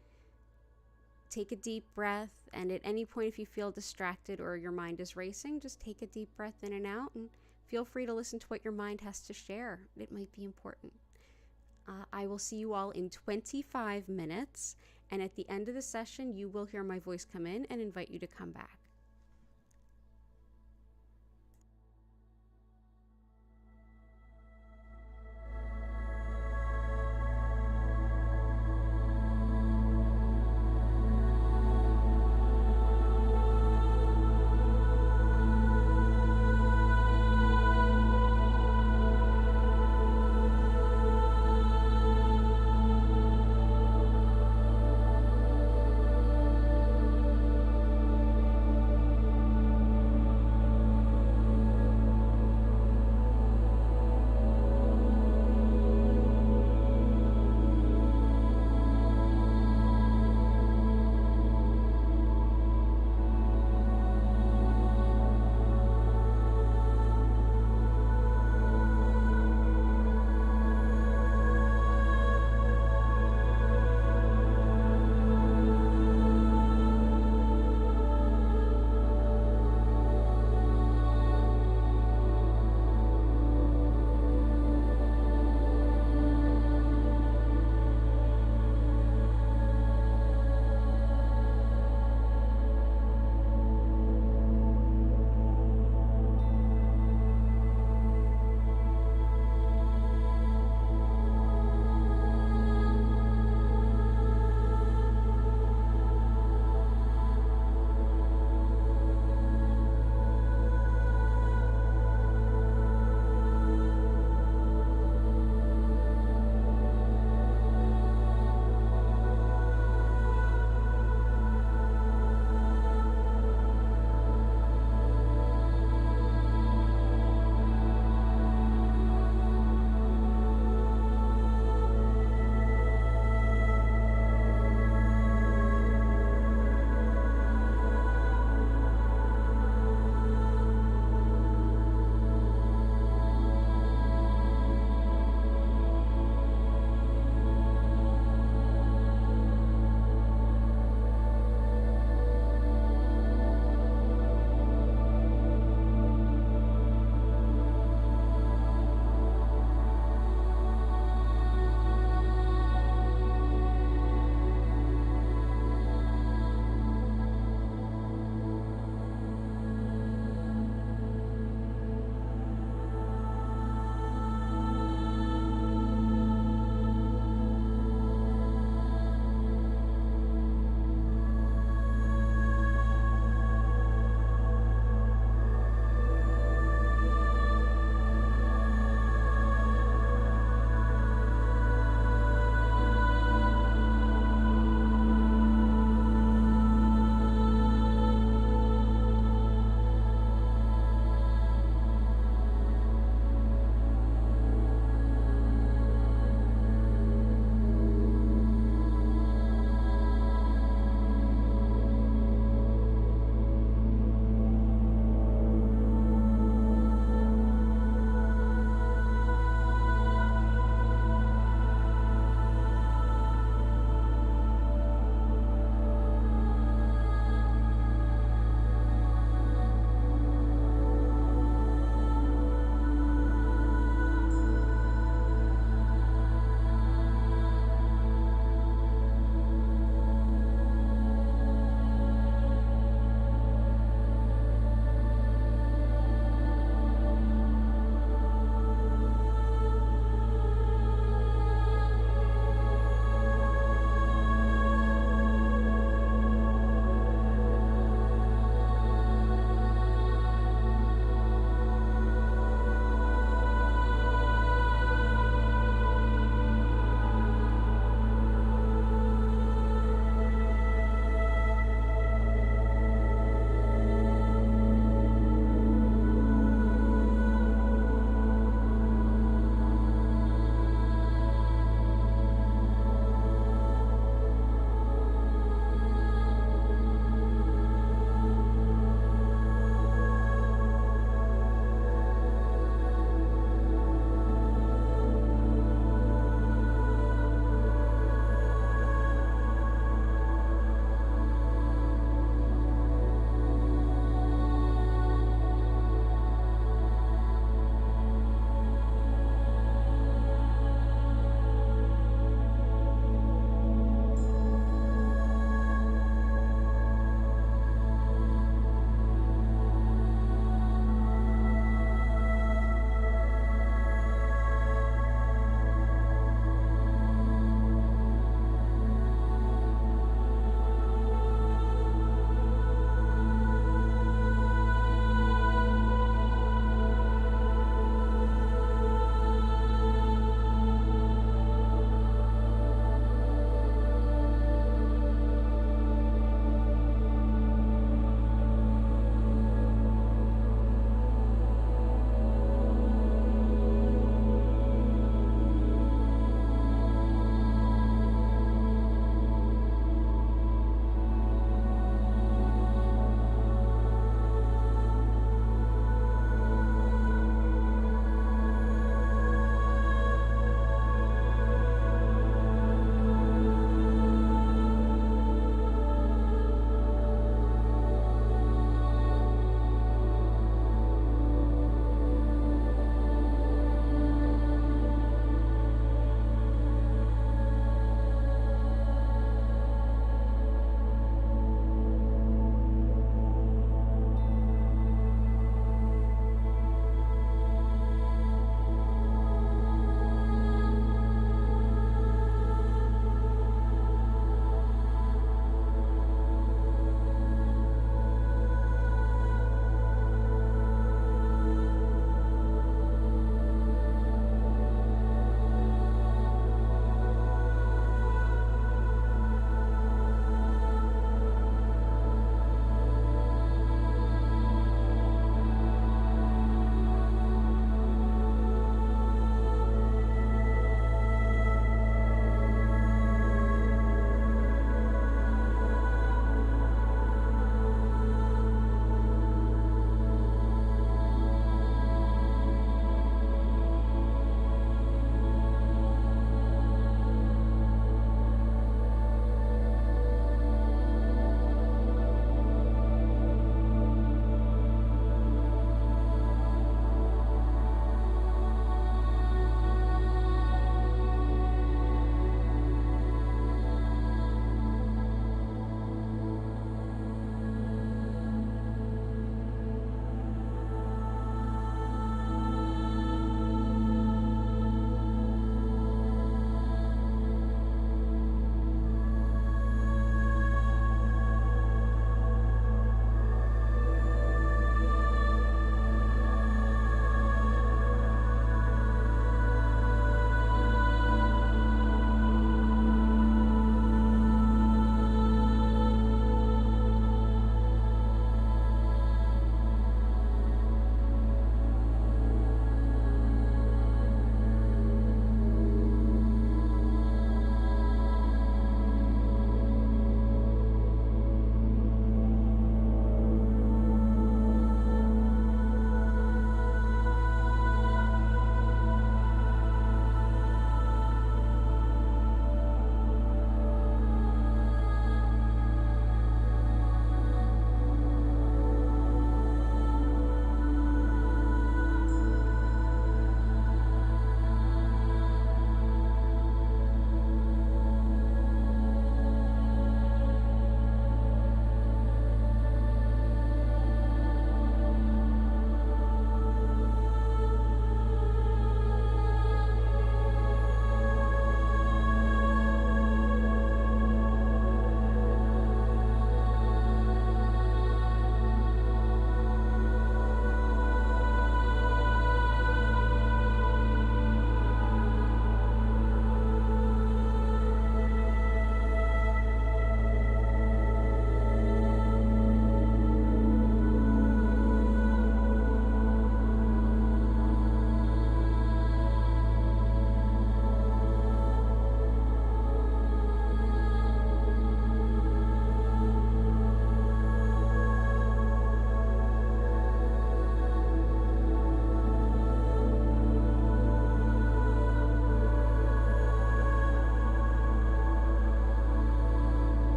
Take a deep breath, and at any point if you feel distracted or your mind is racing, just take a deep breath in and out, and feel free to listen to what your mind has to share. It might be important. I will see you all in 25 minutes, and at the end of the session, you will hear my voice come in and invite you to come back.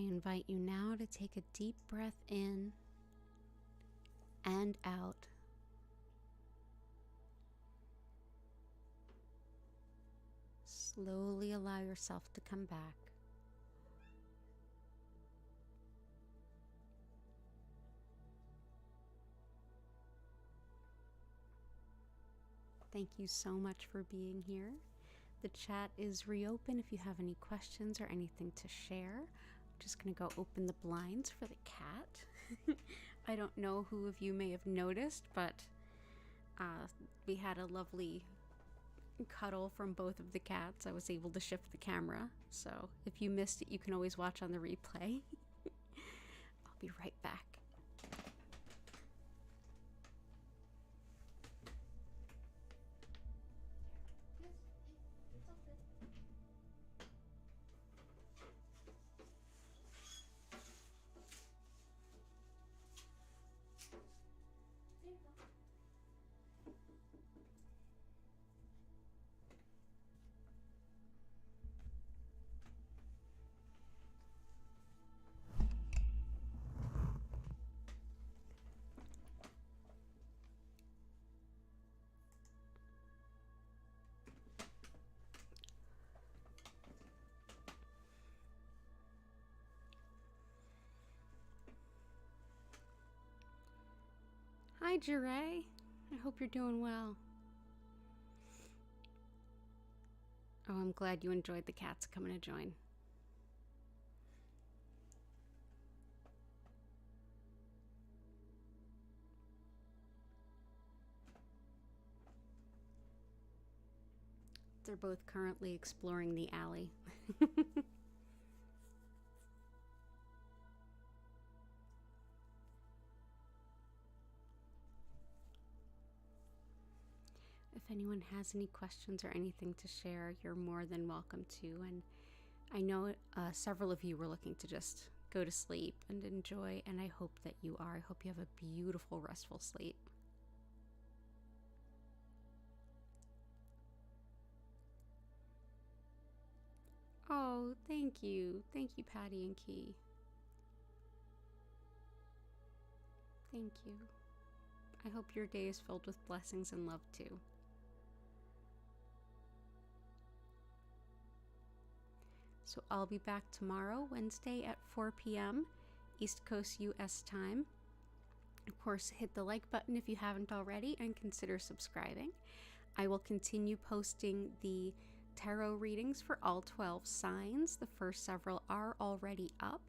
invite you now to take a deep breath in and out. Slowly allow yourself to come back. Thank you so much for being here. The chat is reopened if you have any questions or anything to share. I'm just going to go open the blinds for the cat. I don't know who of you may have noticed, but we had a lovely cuddle from both of the cats. I was able to shift the camera, so if you missed it, you can always watch on the replay. I'll be right back. Hi, Jiray. I hope you're doing well. Oh, I'm glad you enjoyed the cats coming to join. They're both currently exploring the alley. If anyone has any questions or anything to share, you're more than welcome to. And I know several of you were looking to just go to sleep and enjoy, and I hope that you are. I hope you have a beautiful, restful sleep. Oh, thank you. Thank you, Patty and Key. Thank you. I hope your day is filled with blessings and love too. So I'll be back tomorrow, Wednesday at 4 p.m. East Coast US time. Of course, hit the like button if you haven't already and consider subscribing. I will continue posting the tarot readings for all 12 signs. The first several are already up.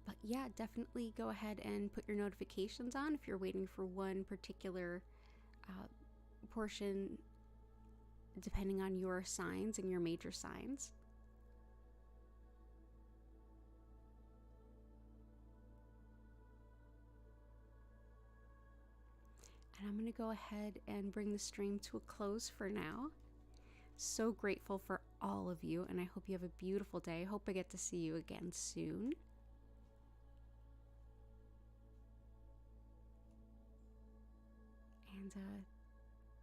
But yeah, definitely go ahead and put your notifications on if you're waiting for one particular portion, depending on your signs and your major signs. And I'm going to go ahead and bring the stream to a close for now. So grateful for all of you, and I hope you have a beautiful day. I hope I get to see you again soon. And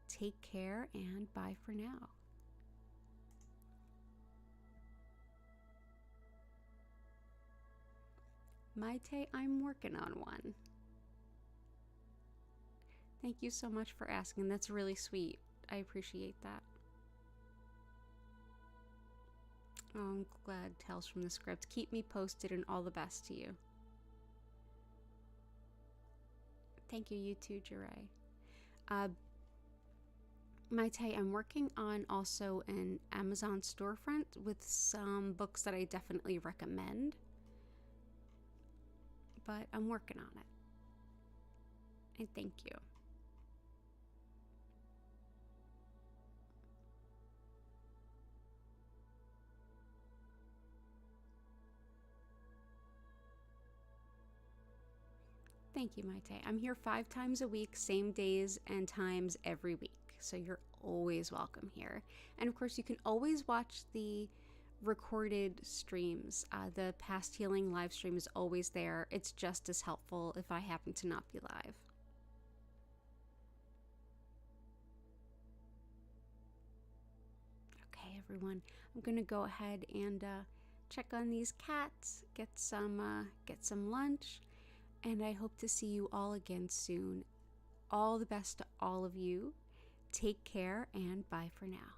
take care, and bye for now. Maite, I'm working on one. Thank you so much for asking. That's really sweet. I appreciate that. Oh, I'm glad Tales from the Script. Keep me posted, and all the best to you. Thank you, you too, Jiray. Maite, I'm working on also an Amazon storefront with some books that I definitely recommend. But I'm working on it. And thank you. Thank you, Maite. I'm here 5 times a week, same days and times every week. So you're always welcome here. And of course, you can always watch the recorded streams. The Past Healing live stream is always there. It's just as helpful if I happen to not be live. Okay, everyone. I'm going to go ahead and check on these cats, get some lunch, and I hope to see you all again soon. All the best to all of you. Take care and bye for now.